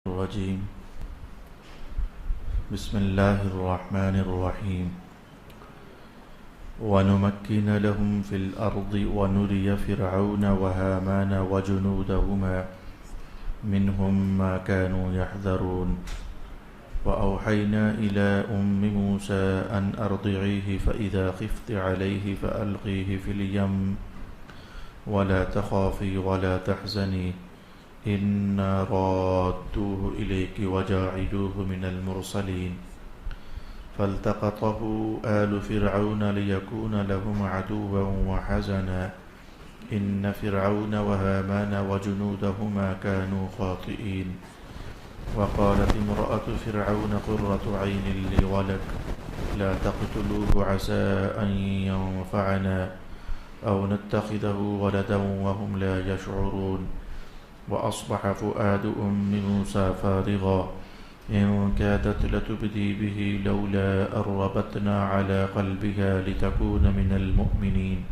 الرجيم بسم الله الرحمن الرحيم ونمكن لهم في الأرض ونري فرعون وهامان وجنودهما منهم ما كانوا يحذرون وأوحينا إلى أم موسى أن أرضعيه فإذا خفت عليه فألقيه في اليم ولا تخافي ولا تحزني إنا رادوه إليك وجاعلوه من المرسلين فالتقطه آل فرعون ليكون لهم عدوا وحزنا إن فرعون وهامان وجنودهما كانوا خاطئين وقالت امرأة فرعون قرة عين لي ولك لا تقتلوه عسى أن ينفعنا أو نتخذه ولدا وهم لا يشعرون وأصبح فؤاد أم موسى فارغا إن كادت لتبدي به لولا أن ربطنا على قلبها لتكون من المؤمنين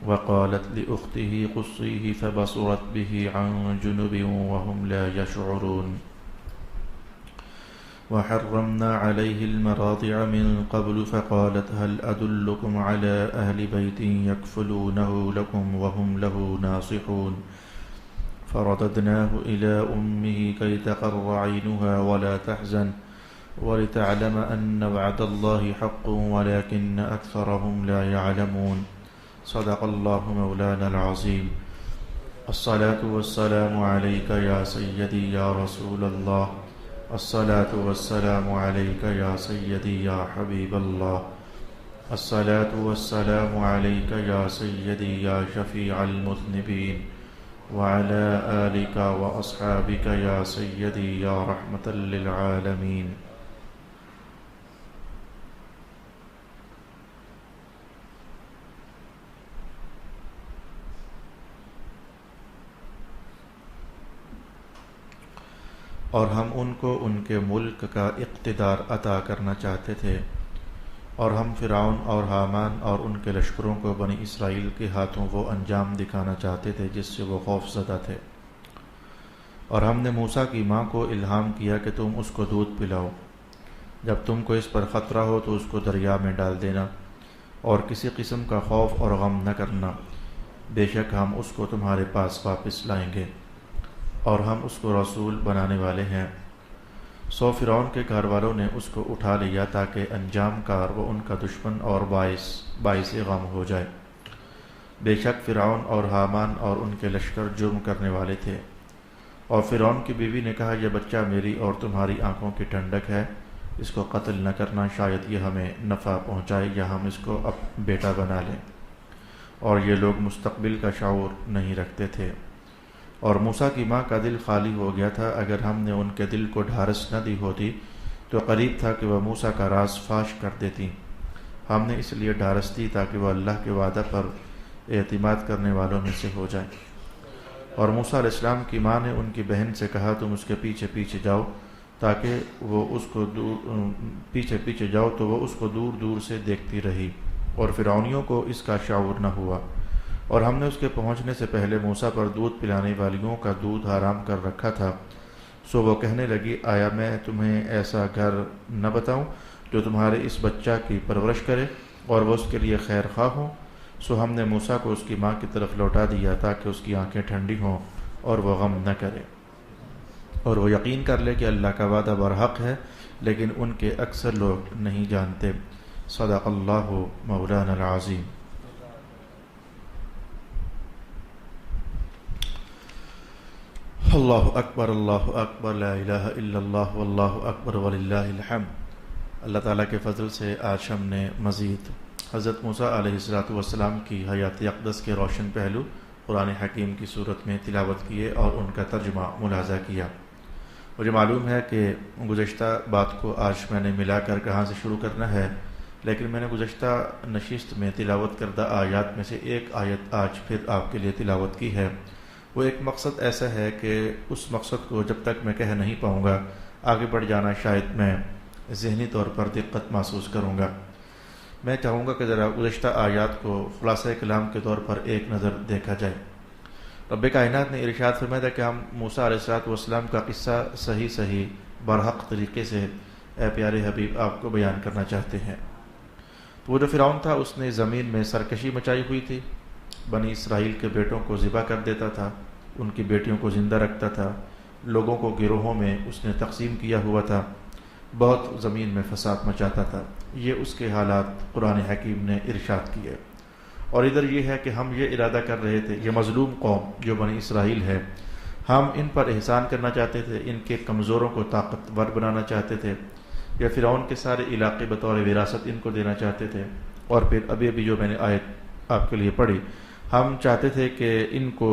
وقالت لأخته قصيه فبصرت به عن جنب وهم لا يشعرون وحرمنا عليه المراضع من قبل فقالت هل أدلكم على أهل بيت يكفلونه لكم وهم له ناصحون فرددناه إلى أمه كي تقر عينها ولا تحزن ولتعلم أن وعد الله حق ولكن أكثرهم لا يعلمون صدق الله مولانا العظيم الصلاة والسلام عليك يا سيدي يا رسول الله الصلاة والسلام عليك يا سيدي يا حبيب الله الصلاة والسلام عليك يا سيدي يا شفيع المذنبين وعلى آلك وأصحابك يا سيدي يا رحمة للعالمين اور ہم ان کو ان کے ملک کا اقتدار عطا کرنا چاہتے تھے اور ہم فرعون اور حامان اور ان کے لشکروں کو بنی اسرائیل کے ہاتھوں وہ انجام دکھانا چاہتے تھے جس سے وہ خوف زدہ تھے اور ہم نے موسیٰ کی ماں کو الہام کیا کہ تم اس کو دودھ پلاؤ جب تم کو اس پر خطرہ ہو تو اس کو دریا میں ڈال دینا اور کسی قسم کا خوف اور غم نہ کرنا بے شک ہم اس کو تمہارے پاس واپس لائیں گے اور ہم اس کو رسول بنانے والے ہیں سو فرعون کے گھر والوں نے اس کو اٹھا لیا تاکہ انجام کار وہ ان کا دشمن اور باعث غم ہو جائے بے شک فرعون اور حامان اور ان کے لشکر جرم کرنے والے تھے اور فرعون کی بیوی نے کہا یہ بچہ میری اور تمہاری آنکھوں کی ٹھنڈک ہے اس کو قتل نہ کرنا شاید یہ ہمیں نفع پہنچائے یا ہم اس کو اب بیٹا بنا لیں اور یہ لوگ مستقبل کا شعور نہیں رکھتے تھے اور موسیٰ کی ماں کا دل خالی ہو گیا تھا اگر ہم نے ان کے دل کو ڈھارس نہ دی ہوتی تو قریب تھا کہ وہ موسیٰ کا راز فاش کر دیتی ہم نے اس لیے ڈھارس دی تاکہ وہ اللہ کے وعدہ پر اعتماد کرنے والوں میں سے ہو جائے اور موسیٰ علیہ السلام کی ماں نے ان کی بہن سے کہا تم اس کے پیچھے پیچھے جاؤ تاکہ وہ اس کو پیچھے جاؤ تو وہ اس کو دور دور سے دیکھتی رہی اور فرعونیوں کو اس کا شعور نہ ہوا اور ہم نے اس کے پہنچنے سے پہلے موسیٰ پر دودھ پلانے والیوں کا دودھ حرام کر رکھا تھا سو وہ کہنے لگی آیا میں تمہیں ایسا گھر نہ بتاؤں جو تمہارے اس بچہ کی پرورش کرے اور وہ اس کے لیے خیر خواہ ہوں سو ہم نے موسیٰ کو اس کی ماں کی طرف لوٹا دیا تاکہ اس کی آنکھیں ٹھنڈی ہوں اور وہ غم نہ کرے اور وہ یقین کر لے کہ اللہ کا وعدہ برحق ہے لیکن ان کے اکثر لوگ نہیں جانتے صدق اللہ مولانا العظیم اللہ اکبر لا الہ الا اللہ واللہ اکبر وللہ الحمد اللہ تعالیٰ کے فضل سے آج ہم نے مزید حضرت موسیٰ علیہ السلام کی حیات اقدس کے روشن پہلو قرآن حکیم کی صورت میں تلاوت کیے اور ان کا ترجمہ ملاحظہ کیا مجھے معلوم ہے کہ گزشتہ بات کو آج میں نے ملا کر کہاں سے شروع کرنا ہے لیکن میں نے گزشتہ نشست میں تلاوت کردہ آیات میں سے ایک آیت آج پھر آپ کے لیے تلاوت کی ہے وہ ایک مقصد ایسا ہے کہ اس مقصد کو جب تک میں کہہ نہیں پاؤں گا آگے بڑھ جانا شاید میں ذہنی طور پر دقت محسوس کروں گا میں چاہوں گا کہ ذرا گزشتہ آیات کو خلاصہ کلام کے طور پر ایک نظر دیکھا جائے رب کائنات نے ارشاد فرمایا تھا کہ ہم موسیٰ علیہ السلام کا قصہ صحیح برحق طریقے سے اے پیارے حبیب آپ کو بیان کرنا چاہتے ہیں۔ تو وہ جو فرعون تھا اس نے زمین میں سرکشی مچائی ہوئی تھی، بنی اسرائیل کے بیٹوں کو ذبح کر دیتا تھا، ان کی بیٹیوں کو زندہ رکھتا تھا، لوگوں کو گروہوں میں اس نے تقسیم کیا ہوا تھا، بہت زمین میں فساد مچاتا تھا۔ یہ اس کے حالات قرآن حکیم نے ارشاد کیے۔ اور ادھر یہ ہے کہ ہم یہ ارادہ کر رہے تھے، یہ مظلوم قوم جو بنی اسرائیل ہے، ہم ان پر احسان کرنا چاہتے تھے، ان کے کمزوروں کو طاقتور بنانا چاہتے تھے، یا فرعون کے سارے علاقے بطور وراثت ان کو دینا چاہتے تھے۔ اور پھر ابھی جو میں نے آیت آپ کے لیے پڑھی، ہم چاہتے تھے کہ ان کو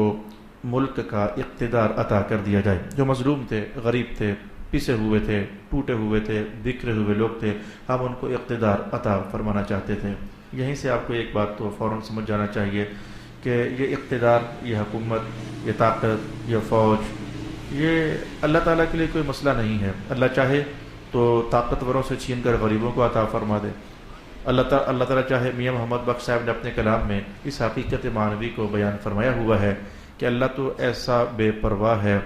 ملک کا اقتدار عطا کر دیا جائے۔ جو مظلوم تھے، غریب تھے، پسے ہوئے تھے، ٹوٹے ہوئے تھے، بکھرے ہوئے لوگ تھے، ہم ان کو اقتدار عطا فرمانا چاہتے تھے۔ یہیں سے آپ کو ایک بات تو فوراً سمجھ جانا چاہیے کہ یہ اقتدار، یہ حکومت، یہ طاقت، یہ فوج، یہ اللہ تعالیٰ کے لیے کوئی مسئلہ نہیں ہے۔ اللہ چاہے تو طاقتوروں سے چھین کر غریبوں کو عطا فرما دے۔ اللہ تعالیٰ چاہے، میاں محمد بخش صاحب نے اپنے کلام میں اس حقیقت معنوی کو بیان فرمایا ہوا ہے کہ اللہ تو ایسا بے پرواہ ہے،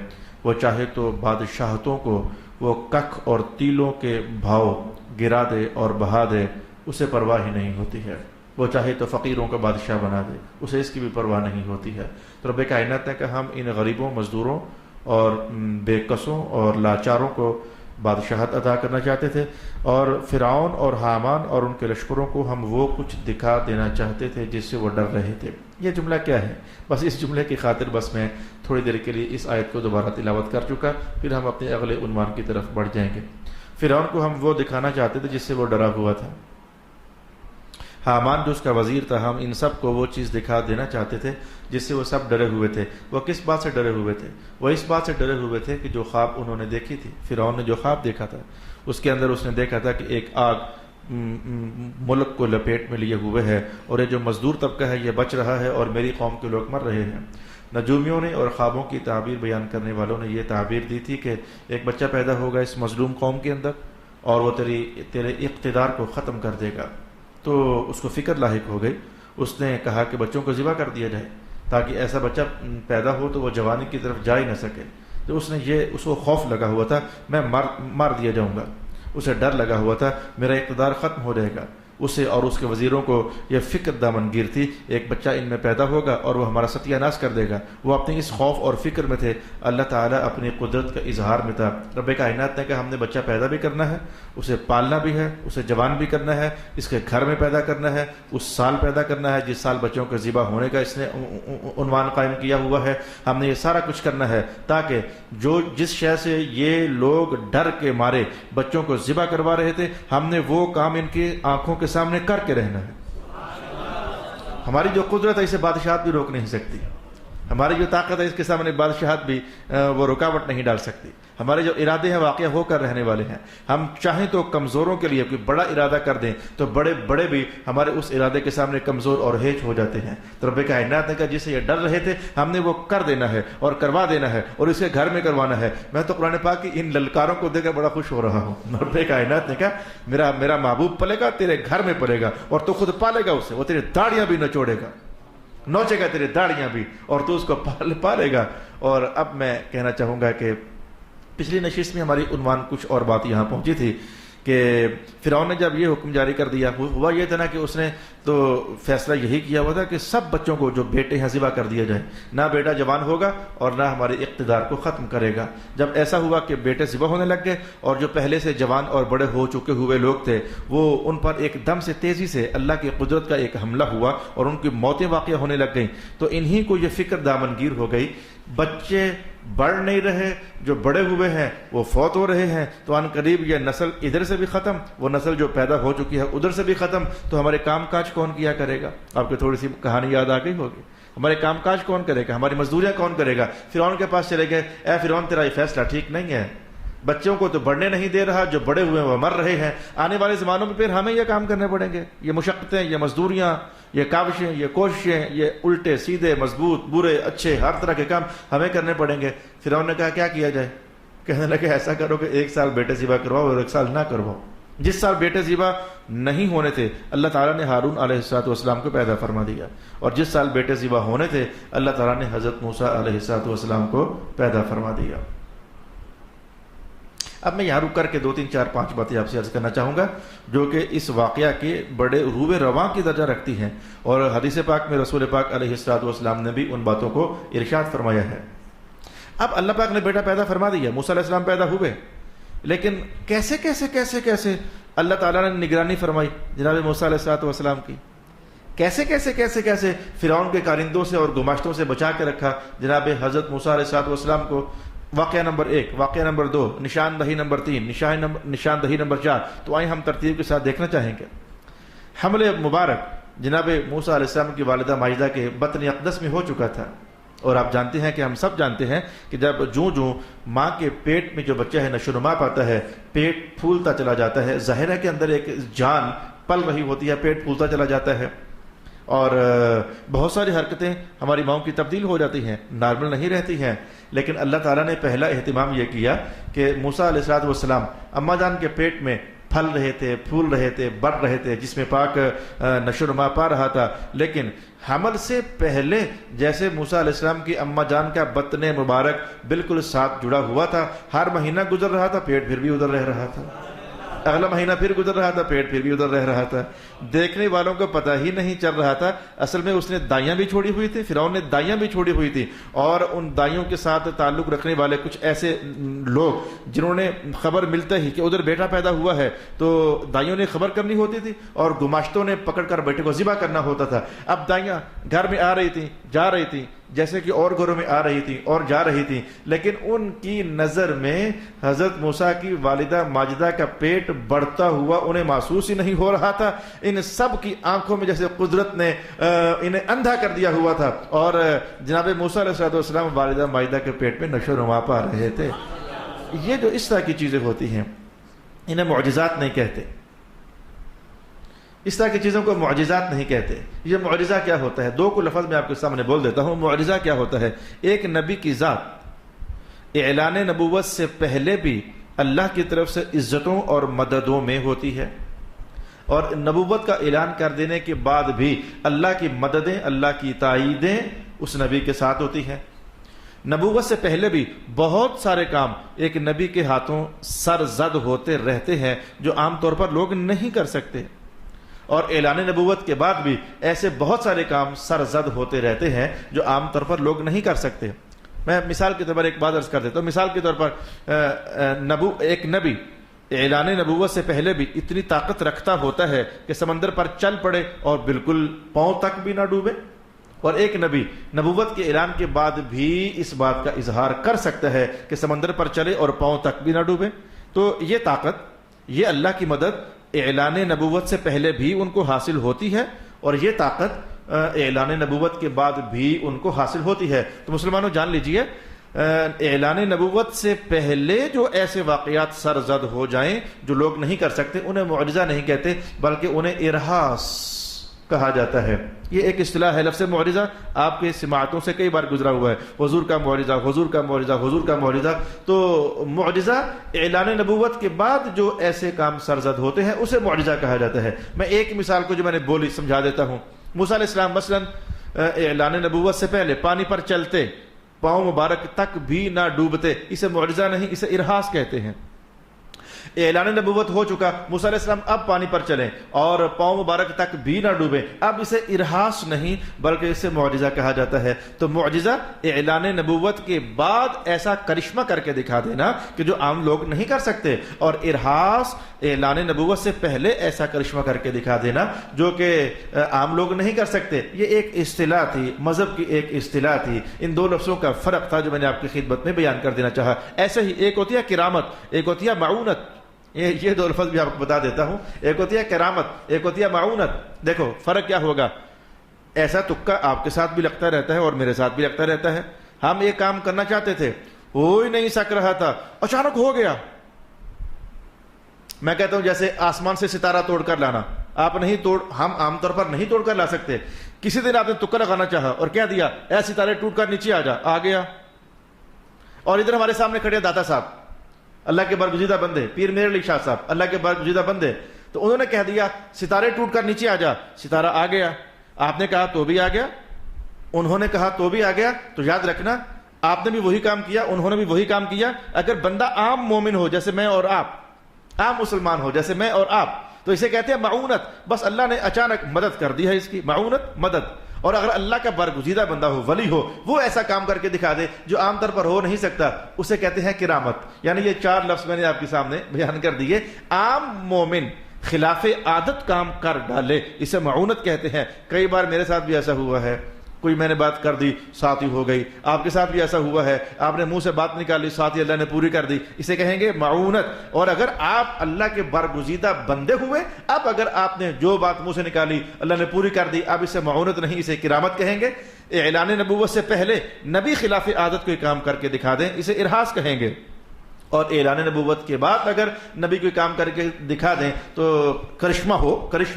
وہ چاہے تو بادشاہتوں کو وہ ککھ اور تیلوں کے بھاؤ گرا دے اور بہا دے، اسے پرواہ ہی نہیں ہوتی ہے۔ وہ چاہے تو فقیروں کا بادشاہ بنا دے، اسے اس کی بھی پرواہ نہیں ہوتی ہے۔ تو رب کائنات نے کہ ہم ان غریبوں، مزدوروں اور بے کسوں اور لاچاروں کو بادشاہت عطا کرنا چاہتے تھے، اور فرعون اور حامان اور ان کے لشکروں کو ہم وہ کچھ دکھا دینا چاہتے تھے جس سے وہ ڈر رہے تھے۔ یہ جملہ کیا ہے؟ بس اس جملے کی خاطر بس میں تھوڑی دیر کے لیے اس آیت کو دوبارہ تلاوت کر چکا، پھر ہم اپنے اگلے عنوان کی طرف بڑھ جائیں گے۔ فرعون کو ہم وہ دکھانا چاہتے تھے جس سے وہ ڈرا ہوا تھا۔ حامان جو اس کا وزیر تھا، ہم ان سب کو وہ چیز دکھا دینا چاہتے تھے جس سے وہ سب ڈرے ہوئے تھے۔ وہ کس بات سے ڈرے ہوئے تھے؟ وہ اس بات سے ڈرے ہوئے تھے کہ جو خواب انہوں نے دیکھی تھی، فرعون نے جو خواب دیکھا تھا اس کے اندر اس نے دیکھا تھا کہ ایک آگ ملک کو لپیٹ میں لیے ہوئے ہے، اور یہ جو مزدور طبقہ ہے یہ بچ رہا ہے اور میری قوم کے لوگ مر رہے ہیں۔ نجومیوں نے اور خوابوں کی تعبیر بیان کرنے والوں نے یہ تعبیر دی تھی کہ ایک بچہ پیدا ہوگا اس مظلوم قوم کے اندر اور وہ تیرے اقتدار کو ختم کر دے گا۔ تو اس کو فکر لاحق ہو گئی، اس نے کہا کہ بچوں کو ذبح کر دیا جائے تاکہ ایسا بچہ پیدا ہو تو وہ جوانی کی طرف جا ہی نہ سکے۔ تو اس کو خوف لگا ہوا تھا، میں مار دیا جاؤں گا، اسے ڈر لگا ہوا تھا میرا اقتدار ختم ہو جائے گا۔ اسے اور اس کے وزیروں کو یہ فکر دامنگیر تھی، ایک بچہ ان میں پیدا ہوگا اور وہ ہمارا ستیہ ناش کر دے گا۔ وہ اپنے اس خوف اور فکر میں تھے، اللہ تعالیٰ اپنی قدرت کا اظہار میں تھا۔ رب کائنات نے کہا ہم نے بچہ پیدا بھی کرنا ہے، اسے پالنا بھی ہے، اسے جوان بھی کرنا ہے، اس کے گھر میں پیدا کرنا ہے، اس سال پیدا کرنا ہے جس سال بچوں کے ذبح ہونے کا اس نے عنوان قائم کیا ہوا ہے۔ ہم نے یہ سارا کچھ کرنا ہے تاکہ جس شے سے یہ لوگ ڈر کے مارے بچوں کو ذبح کروا رہے تھے، ہم نے وہ کام ان کی آنکھوں کے سامنے کر کے رہنا ہے۔ ہماری جو قدرت ہے اسے بادشاہت بھی روک نہیں سکتی، ہماری جو طاقت ہے اس کے سامنے بادشاہت بھی وہ رکاوٹ نہیں ڈال سکتی۔ ہمارے جو ارادے ہیں واقعہ ہو کر رہنے والے ہیں۔ ہم چاہیں تو کمزوروں کے لیے کوئی بڑا ارادہ کر دیں تو بڑے بڑے بھی ہمارے اس ارادے کے سامنے کمزور اور ہیچ ہو جاتے ہیں۔ تو رب کائنات نے کہا جسے یہ ڈر رہے تھے ہم نے وہ کر دینا ہے اور کروا دینا ہے اور اسے گھر میں کروانا ہے۔ میں تو قرآن پاک کی ان للکاروں کو دیکھ کر بڑا خوش ہو رہا ہوں۔ رب کائنات نے کہا میرا محبوب پلے گا، تیرے گھر میں پلے گا اور تو خود پالے گا اسے، وہ تیرے داڑیاں بھی نچوڑے گا، نوچے گا تیرے داڑیاں بھی، اور تو اس کو پالے گا۔ اور اب میں کہنا چاہوں گا کہ پچھلی نشست میں ہماری عنوان کچھ اور بات یہاں پہنچی تھی کہ فرعون نے جب یہ حکم جاری کر دیا، ہوا یہ تھا نا کہ اس نے تو فیصلہ یہی کیا ہوا تھا کہ سب بچوں کو جو بیٹے ہیں ذبح کر دیا جائے، نہ بیٹا جوان ہوگا اور نہ ہمارے اقتدار کو ختم کرے گا۔ جب ایسا ہوا کہ بیٹے ذبح ہونے لگ گئے اور جو پہلے سے جوان اور بڑے ہو چکے ہوئے لوگ تھے وہ ان پر ایک دم سے تیزی سے اللہ کی قدرت کا ایک حملہ ہوا اور ان کی موتیں واقع ہونے لگ گئیں، تو انہی کو یہ فکر دامنگیر ہو گئی، بچے بڑھ نہیں رہے، جو بڑے ہوئے ہیں وہ فوت ہو رہے ہیں، تو ان قریب یہ نسل ادھر سے بھی ختم، وہ نسل جو پیدا ہو چکی ہے ادھر سے بھی ختم، تو ہمارے کام کاج کون کیا کرے گا؟ آپ کو تھوڑی سی کہانی یاد آ گئی ہوگی، ہمارے کام کاج کون کرے گا، ہماری مزدوریاں کون کرے گا؟ فرعون کے پاس چلے گئے، اے فرعون تیرا یہ فیصلہ ٹھیک نہیں ہے، بچوں کو تو بڑھنے نہیں دے رہا، جو بڑے ہوئے وہ مر رہے ہیں، آنے والے زمانوں میں پھر ہمیں یہ کام کرنے پڑیں گے، یہ مشقتیں، یہ مزدوریاں، یہ کاوشیں، یہ کوششیں، یہ الٹے سیدھے مضبوط برے اچھے ہر طرح کے کام ہمیں کرنے پڑیں گے۔ فرعون نے کہا کیا کیا جائے؟ کہنے لگے ایسا کرو کہ 1 سال بیٹے ذبح کرواؤ اور 1 سال نہ کرواؤ۔ جس سال بیٹے ذبح نہیں ہونے تھے اللہ تعالیٰ نے ہارون علیہ السلام کو پیدا فرما دیا، اور جس سال بیٹے ذبح ہونے تھے اللہ تعالیٰ نے حضرت موسیٰ علیہ السلام کو پیدا فرما دیا۔ اب میں یہاں رک کر کے 2 3 4 5 باتیں آپ سے عرض کرنا چاہوں گا جو کہ اس واقعہ کے بڑے روبے رواں کی درجہ رکھتی ہیں، اور حدیث پاک میں رسول پاک علیہ السلام نے بھی ان باتوں کو ارشاد فرمایا ہے۔ اب اللہ پاک نے بیٹا پیدا فرما دیا، موسیٰ علیہ السلام پیدا ہوئے، لیکن کیسے اللہ تعالیٰ نے نگرانی فرمائی جناب موسیٰ علیہ السلام کی، کیسے فرعون کے کارندوں سے اور گماشتوں سے بچا کے رکھا جناب حضرت موسیٰ علیہ السلام کو۔ واقعہ نمبر 1، واقعہ نمبر 2، نشاندہی نمبر 3، نشاندہی نمبر 4۔ تو آئیں ہم ترتیب کے ساتھ دیکھنا چاہیں گے۔ حمل مبارک جناب موسیٰ علیہ السلام کی والدہ ماجدہ کے بطن اقدس میں ہو چکا تھا، اور آپ جانتے ہیں کہ ہم سب جانتے ہیں کہ جب جوں ماں کے پیٹ میں جو بچہ ہے نشو و نما پاتا ہے، پیٹ پھولتا چلا جاتا ہے، ظاہر ہے کہ اندر ایک جان پل رہی ہوتی ہے، پیٹ پھولتا چلا جاتا ہے، اور بہت ساری حرکتیں ہماری ماؤں کی تبدیل ہو جاتی ہیں، نارمل نہیں رہتی ہیں، لیکن اللہ تعالیٰ نے پہلا اہتمام یہ کیا کہ موسیٰ علیہ السلام اماں جان کے پیٹ میں پھل رہے تھے، پھول رہے تھے، بڑھ رہے تھے، جس میں پاک نشو و نما پا رہا تھا، لیکن حمل سے پہلے جیسے موسیٰ علیہ السلام کی اماں جان کا بطن مبارک بالکل ساتھ جڑا ہوا تھا، ہر مہینہ گزر رہا تھا، پیٹ پھر بھی ادھر رہ رہا تھا، اگلا مہینہ پھر گزر رہا تھا، پیٹ پھر بھی ادھر رہ رہا تھا، دیکھنے والوں کو پتہ ہی نہیں چل رہا تھا۔ اصل میں اس نے دائیاں بھی چھوڑی ہوئی تھی، فرعون نے دائیاں بھی چھوڑی ہوئی تھی، اور ان دائیوں کے ساتھ تعلق رکھنے والے کچھ ایسے لوگ جنہوں نے خبر ملتا ہی کہ ادھر بیٹا پیدا ہوا ہے تو دائیوں نے خبر کرنی ہوتی تھی، اور گماشتوں نے پکڑ کر بیٹے کو ذبح کرنا ہوتا تھا۔ اب دائیاں گھر میں آ رہی تھیں، جا رہی تھیں، جیسے کہ اور گھروں میں آ رہی تھی اور جا رہی تھی، لیکن ان کی نظر میں حضرت موسیٰ کی والدہ ماجدہ کا پیٹ بڑھتا ہوا انہیں محسوس ہی نہیں ہو رہا تھا۔ ان سب کی آنکھوں میں جیسے قدرت نے انہیں اندھا کر دیا ہوا تھا، اور جناب موسیٰ علیہ السلام والدہ ماجدہ کے پیٹ میں نشو و نما پا رہے تھے۔ یہ جو اس طرح کی چیزیں ہوتی ہیں انہیں معجزات نہیں کہتے، اس طرح کی چیزوں کو معجزات نہیں کہتے۔ یہ معجزہ کیا ہوتا ہے؟ 2 کو لفظ میں آپ کے سامنے بول دیتا ہوں۔ معجزہ کیا ہوتا ہے؟ ایک نبی کی ذات اعلان نبوت سے پہلے بھی اللہ کی طرف سے عزتوں اور مددوں میں ہوتی ہے، اور نبوت کا اعلان کر دینے کے بعد بھی اللہ کی مددیں، اللہ کی تائیدیں اس نبی کے ساتھ ہوتی ہیں۔ نبوت سے پہلے بھی بہت سارے کام ایک نبی کے ہاتھوں سرزد ہوتے رہتے ہیں جو عام طور پر لوگ نہیں کر سکتے، اور اعلان نبوت کے بعد بھی ایسے بہت سارے کام سرزد ہوتے رہتے ہیں جو عام طور پر لوگ نہیں کر سکتے۔ میں مثال کے طور پر ایک بات عرض کر دیتا ہوں۔ مثال کے طور پر ایک نبی اعلان نبوت سے پہلے بھی اتنی طاقت رکھتا ہوتا ہے کہ سمندر پر چل پڑے اور بالکل پاؤں تک بھی نہ ڈوبے، اور ایک نبی نبوت کے اعلان کے بعد بھی اس بات کا اظہار کر سکتا ہے کہ سمندر پر چلے اور پاؤں تک بھی نہ ڈوبے۔ تو یہ طاقت، یہ اللہ کی مدد اعلان نبوت سے پہلے بھی ان کو حاصل ہوتی ہے، اور یہ طاقت اعلان نبوت کے بعد بھی ان کو حاصل ہوتی ہے۔ تو مسلمانوں جان لیجئے، اعلان نبوت سے پہلے جو ایسے واقعات سرزد ہو جائیں جو لوگ نہیں کر سکتے انہیں معجزہ نہیں کہتے، بلکہ انہیں ارہاس کہا جاتا ہے۔ یہ ایک اصطلاح ہے، لفظ معجزہ آپ کے سماعتوں سے کئی بار گزرا ہوا ہے، حضور کا معجزہ، حضور کا معجزہ، حضور کا معجزہ۔ تو معجزہ اعلان نبوت کے بعد جو ایسے کام سرزد ہوتے ہیں اسے معجزہ کہا جاتا ہے۔ میں ایک مثال کو جو میں نے بولی سمجھا دیتا ہوں۔ موسیٰ علیہ السلام مثلا اعلان نبوت سے پہلے پانی پر چلتے، پاؤں مبارک تک بھی نہ ڈوبتے، اسے معجزہ نہیں، اسے ارہاس کہتے ہیں۔ اعلان نبوت ہو چکا، موسیٰ علیہ السلام اب پانی پر چلیں اور پاؤں مبارک تک بھی نہ ڈوبے، اب اسے ارہاس نہیں بلکہ اسے معجزہ کہا جاتا ہے۔ تو معجزہ اعلان نبوت کے بعد ایسا کرشمہ کر کے دکھا دینا کہ جو عام لوگ نہیں کر سکتے، اور ارہاس اعلان نبوت سے پہلے ایسا کرشمہ کر کے دکھا دینا جو کہ عام لوگ نہیں کر سکتے۔ یہ ایک اصطلاح تھی، مذہب کی ایک اصطلاح تھی، ان 2 لفظوں کا فرق تھا جو میں نے آپ کی خدمت میں بیان کر دینا چاہا۔ ایسے ہی ایک ہوتی ہے کرامت، ایک ہوتی ہے معونت۔ یہ 2 لفظ بھی آپ کو بتا دیتا ہوں، ایک ہوتی ہے کرامت، ایک ہوتی ہے معونت۔ دیکھو فرق کیا ہوگا۔ ایسا تکا آپ کے ساتھ بھی لگتا رہتا ہے اور میرے ساتھ بھی لگتا رہتا ہے۔ ہم ایک کام کرنا چاہتے تھے، ہو ہی نہیں سک رہا تھا، اچانک ہو گیا۔ میں کہتا ہوں جیسے آسمان سے ستارہ توڑ کر لانا، آپ نہیں توڑ، ہم عام طور پر نہیں توڑ کر لا سکتے۔ کسی دن آپ نے تکا لگانا چاہا اور کہہ دیا اے ستارے ٹوٹ کر نیچے آ جا، آ گیا۔ اور ادھر ہمارے سامنے کھڑے داتا صاحب، اللہ کے برگزیدہ بندے، پیر میرے علی شاہ صاحب اللہ کے برگزیدہ بندے، تو انہوں نے کہہ دیا ستارے ٹوٹ کر نیچے آ جا، ستارہ آ گیا، آپ نے کہا تو بھی آ گیا، انہوں نے کہا تو بھی آ گیا، تو یاد رکھنا آپ نے بھی وہی کام کیا، انہوں نے بھی وہی کام کیا۔ اگر بندہ عام مومن ہو جیسے میں اور آپ، عام مسلمان ہو جیسے میں اور آپ، تو اسے کہتے ہیں معونت، بس اللہ نے اچانک مدد کر دی ہے اس کی، معونت مدد۔ اور اگر اللہ کا برگزیدہ بندہ ہو، ولی ہو، وہ ایسا کام کر کے دکھا دے جو عام طور پر ہو نہیں سکتا، اسے کہتے ہیں کرامت۔ یعنی یہ 4 لفظ میں نے آپ کے سامنے بیان کر دیے۔ عام مومن خلاف عادت کام کر ڈالے اسے معونت کہتے ہیں۔ کئی بار میرے ساتھ بھی ایسا ہوا ہے، کوئی میں نے بات کر دی ساتھ ہی ہو گئی، آپ کے ساتھ بھی ایسا ہوا ہے، آپ نے منہ سے بات نکالی ساتھ ہی اللہ نے پوری کر دی، اسے کہیں گے معونت۔ اور اگر آپ اللہ کے برگزیدہ بندے ہوئے، اب اگر آپ نے جو بات منہ سے نکالی اللہ نے پوری کر دی، اب اسے معونت نہیں، اسے کرامت کہیں گے۔ اعلان نبوت سے پہلے نبی خلاف عادت کوئی کام کر کے دکھا دیں، اسے ارہاس کہیں گے، اور اعلان نبوت کے بعد اگر نبی کوئی کام کر کے دکھا دیں تو کرشمہ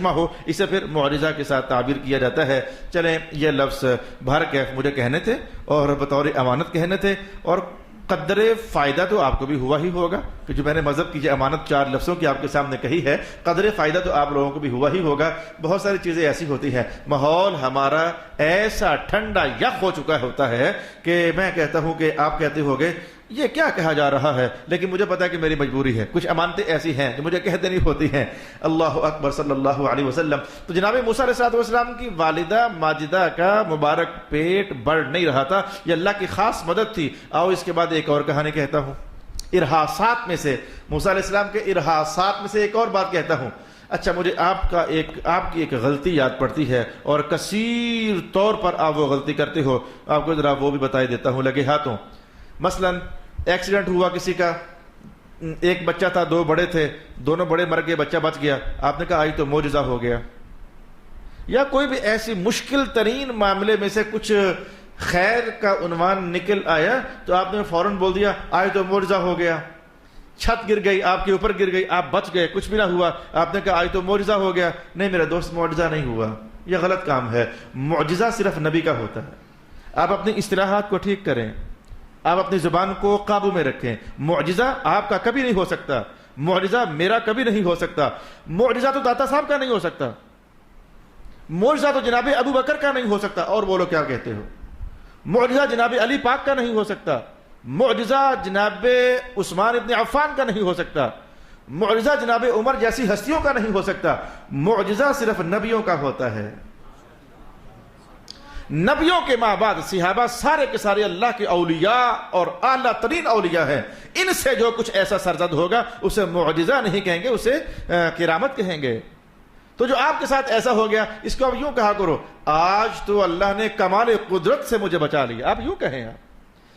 ہو، اسے پھر معجزہ کے ساتھ تعبیر کیا جاتا ہے۔ چلیں یہ لفظ بہر کیف مجھے کہنے تھے اور بطور امانت کہنے تھے، اور قدر فائدہ تو آپ کو بھی ہوا ہی ہوگا کہ جو میں نے مذہب کی امانت 4 لفظوں کی آپ کے سامنے کہی ہے، قدر فائدہ تو آپ لوگوں کو بھی ہوا ہی ہوگا۔ بہت ساری چیزیں ایسی ہوتی ہیں، ماحول ہمارا ایسا ٹھنڈا یخ ہو چکا ہوتا ہے کہ میں کہتا ہوں کہ آپ کہتے ہوگے یہ کیا کہا جا رہا ہے، لیکن مجھے پتا ہے کہ میری مجبوری ہے، کچھ امانتیں ایسی ہیں جو مجھے کہہ دینی ہوتی ہیں۔ اللہ اکبر صلی اللہ علیہ وسلم۔ تو جناب موسیٰ علیہ السلام کی والدہ ماجدہ کا مبارک پیٹ بڑھ نہیں رہا تھا، یہ اللہ کی خاص مدد تھی۔ آؤ اس کے بعد ایک اور کہانی کہتا ہوں، ارہاسات میں سے، موسیٰ علیہ السلام کے ارہاسات میں سے ایک اور بات کہتا ہوں۔ اچھا مجھے آپ کی ایک غلطی یاد پڑتی ہے، اور کثیر طور پر آپ وہ غلطی کرتے ہو، آپ کو ذرا وہ بھی بتائی دیتا ہوں لگے ہاتھوں۔ مثلا ایکسیڈنٹ ہوا کسی کا، ایک بچہ تھا، 2 بڑے تھے، دونوں بڑے مر گئے، بچہ بچ گیا، آپ نے کہا آج تو معجزہ ہو گیا۔ یا کوئی بھی ایسی مشکل ترین معاملے میں سے کچھ خیر کا عنوان نکل آیا تو آپ نے فوراً بول دیا آج تو معجزہ ہو گیا۔ چھت گر گئی، آپ کے اوپر گر گئی، آپ بچ گئے، کچھ بھی نہ ہوا، آپ نے کہا آج تو معجزہ ہو گیا۔ نہیں میرے دوست، معجزہ نہیں ہوا، یہ غلط کام ہے۔ معجزہ صرف نبی کا ہوتا ہے۔ آپ اپنی اصطلاحات کو ٹھیک کریں، آپ اپنی زبان کو قابو میں رکھیں۔ معجزہ آپ کا کبھی نہیں ہو سکتا، معجزہ میرا کبھی نہیں ہو سکتا، معجزہ تو داتا صاحب کا نہیں ہو سکتا، معجزہ تو جناب ابو بکر کا نہیں ہو سکتا، اور بولو کیا کہتے ہو، معجزہ جناب علی پاک کا نہیں ہو سکتا، معجزہ جناب عثمان ابن عفان کا نہیں ہو سکتا، معجزہ جناب عمر جیسی ہستیوں کا نہیں ہو سکتا، معجزہ صرف نبیوں کا ہوتا ہے۔ نبیوں کے ماں بعد صحابہ سارے کے سارے اللہ کے اولیاء اور اعلیٰ ترین اولیاء ہیں، ان سے جو کچھ ایسا سرزد ہوگا اسے معجزہ نہیں کہیں گے، اسے کرامت کہیں گے۔ تو جو آپ کے ساتھ ایسا ہو گیا اس کو اب یوں کہا کرو آج تو اللہ نے کمال قدرت سے مجھے بچا لیا، آپ یوں کہیں، آپ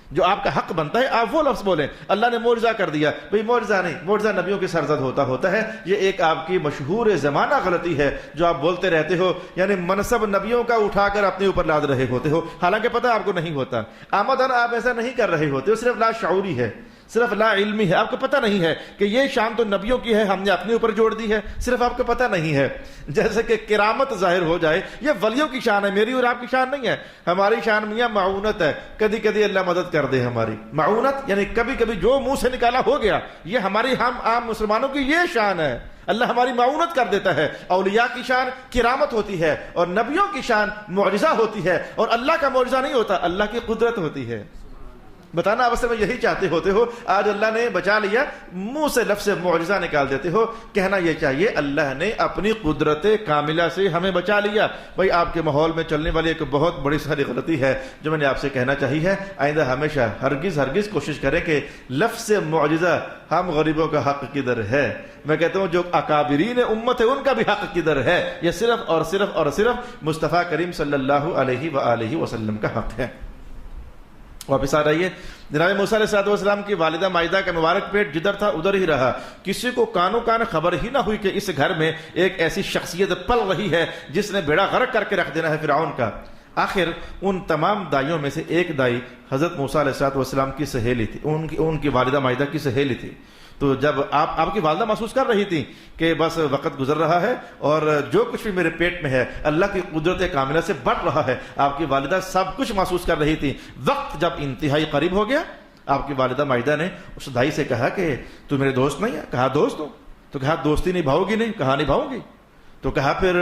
جو آپ کا حق بنتا ہے آپ وہ لفظ بولیں اللہ نے معجزہ کر دیا۔ بھئی معجزہ نہیں، معجزہ نبیوں کے سرزد ہوتا ہے۔ یہ ایک آپ کی مشہور زمانہ غلطی ہے جو آپ بولتے رہتے ہو، یعنی منصب نبیوں کا اٹھا کر اپنے اوپر لاد رہے ہوتے ہو، حالانکہ پتہ آپ کو نہیں ہوتا، آمدن آپ ایسا نہیں کر رہے ہوتے ہو، صرف لا شعوری ہے، صرف لا علمی ہے، آپ کو پتہ نہیں ہے کہ یہ شان تو نبیوں کی ہے، ہم نے اپنے اوپر جوڑ دی ہے، صرف آپ کو پتہ نہیں ہے۔ جیسے کہ کرامت ظاہر ہو جائے، یہ ولیوں کی شان ہے، میری اور آپ کی شان نہیں ہے۔ ہماری شان میاں معونت ہے، کبھی کبھی اللہ مدد کر دے ہماری معونت، یعنی کبھی کبھی جو منہ سے نکالا ہو گیا، یہ ہماری ہم عام مسلمانوں کی یہ شان ہے، اللہ ہماری معونت کر دیتا ہے۔ اولیاء کی شان کرامت ہوتی ہے اور نبیوں کی شان معجزہ ہوتی ہے، اور اللہ کا معجزہ نہیں ہوتا، اللہ کی قدرت ہوتی ہے۔ بتانا آپ میں یہی چاہتے ہوتے ہو، آج اللہ نے بچا لیا، منہ سے لفظ معجزہ نکال دیتے ہو، کہنا یہ چاہیے اللہ نے اپنی قدرت کاملہ سے ہمیں بچا لیا۔ بھائی آپ کے ماحول میں چلنے والی ایک بہت بڑی ساری غلطی ہے جو میں نے آپ سے کہنا چاہی ہے، آئندہ ہمیشہ ہرگز کوشش کریں کہ لفظ معجزہ ہم غریبوں کا حق کدھر ہے، میں کہتا ہوں جو اکابرین امت ہے ان کا بھی حق کدھر ہے، یہ صرف اور صرف مصطفیٰ کریم صلی اللہ علیہ وآلہ وسلم کا حق ہے۔ واپس آ رہی ہے، جناب موسیٰ علیہ السلام کی والدہ مائدہ کا مبارک پیٹ جدھر تھا ادھر ہی رہا، کسی کو کانوں کان خبر ہی نہ ہوئی کہ اس گھر میں ایک ایسی شخصیت پل رہی ہے جس نے بیڑا غرق کر کے رکھ دینا ہے فرعون کا۔ آخر ان تمام دائیوں میں سے ایک دائی حضرت موسیٰ علیہ السلام کی سہیلی تھی، ان کی والدہ مائدہ کی سہیلی تھی۔ تو جب آپ کی والدہ محسوس کر رہی تھی کہ بس وقت گزر رہا ہے اور جو کچھ بھی میرے پیٹ میں ہے اللہ کی قدرت کاملہ سے بڑھ رہا ہے، آپ کی والدہ سب کچھ محسوس کر رہی تھی۔ وقت جب انتہائی قریب ہو گیا آپ کی والدہ ماجدہ نے اس دائی سے کہا کہ تو میرے دوست نہیں ہے؟ کہا دوست ہوں. تو کہا دوستی نبھاؤ گی نہیں؟ کہا نبھاؤں گی. تو کہا پھر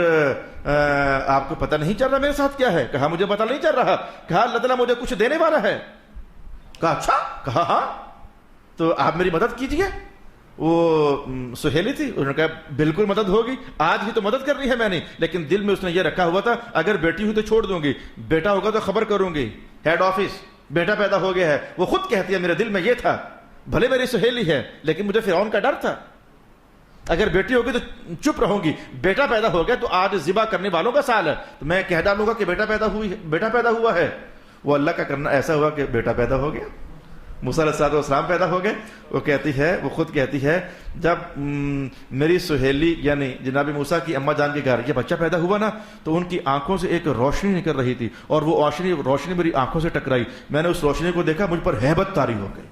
آپ کو پتہ نہیں چل رہا میرے ساتھ کیا ہے؟ کہا مجھے پتہ نہیں چل رہا. کہا اللہ تعالیٰ مجھے کچھ دینے والا ہے. کہا اچھا. کہا ہاں تو آپ میری مدد کیجئے. وہ سہیلی تھی, انہوں نے کہا بالکل مدد ہوگی, آج ہی تو مدد کرنی ہے میں نے, لیکن دل میں اس نے یہ رکھا ہوا تھا اگر بیٹی ہوئی تو چھوڑ دوں گی, بیٹا ہوگا تو خبر کروں گی, ہیڈ آفس بیٹا پیدا ہو گیا ہے. وہ خود کہتی ہے میرے دل میں یہ تھا, بھلے میری سہیلی ہے لیکن مجھے فرعون کا ڈر تھا, اگر بیٹی ہوگی تو چپ رہوں گی, بیٹا پیدا ہو گیا تو آج ذبح کرنے والوں کا سال ہے تو میں کہہ ڈالوں گا کہ بیٹا پیدا ہوا ہے. وہ اللہ کا کرنا ایسا ہوا کہ بیٹا پیدا ہو گیا, موسیٰ علیہ السلام پیدا ہو گئے. وہ خود کہتی ہے جب میری سہیلی یعنی جناب موسیٰ کی اماں جان کے گھر یہ بچہ پیدا ہوا نا تو ان کی آنکھوں سے ایک روشنی نکل رہی تھی اور وہ روشنی میری آنکھوں سے ٹکرائی. میں نے اس روشنی کو دیکھا, مجھ پر ہیبت طاری ہو گئی,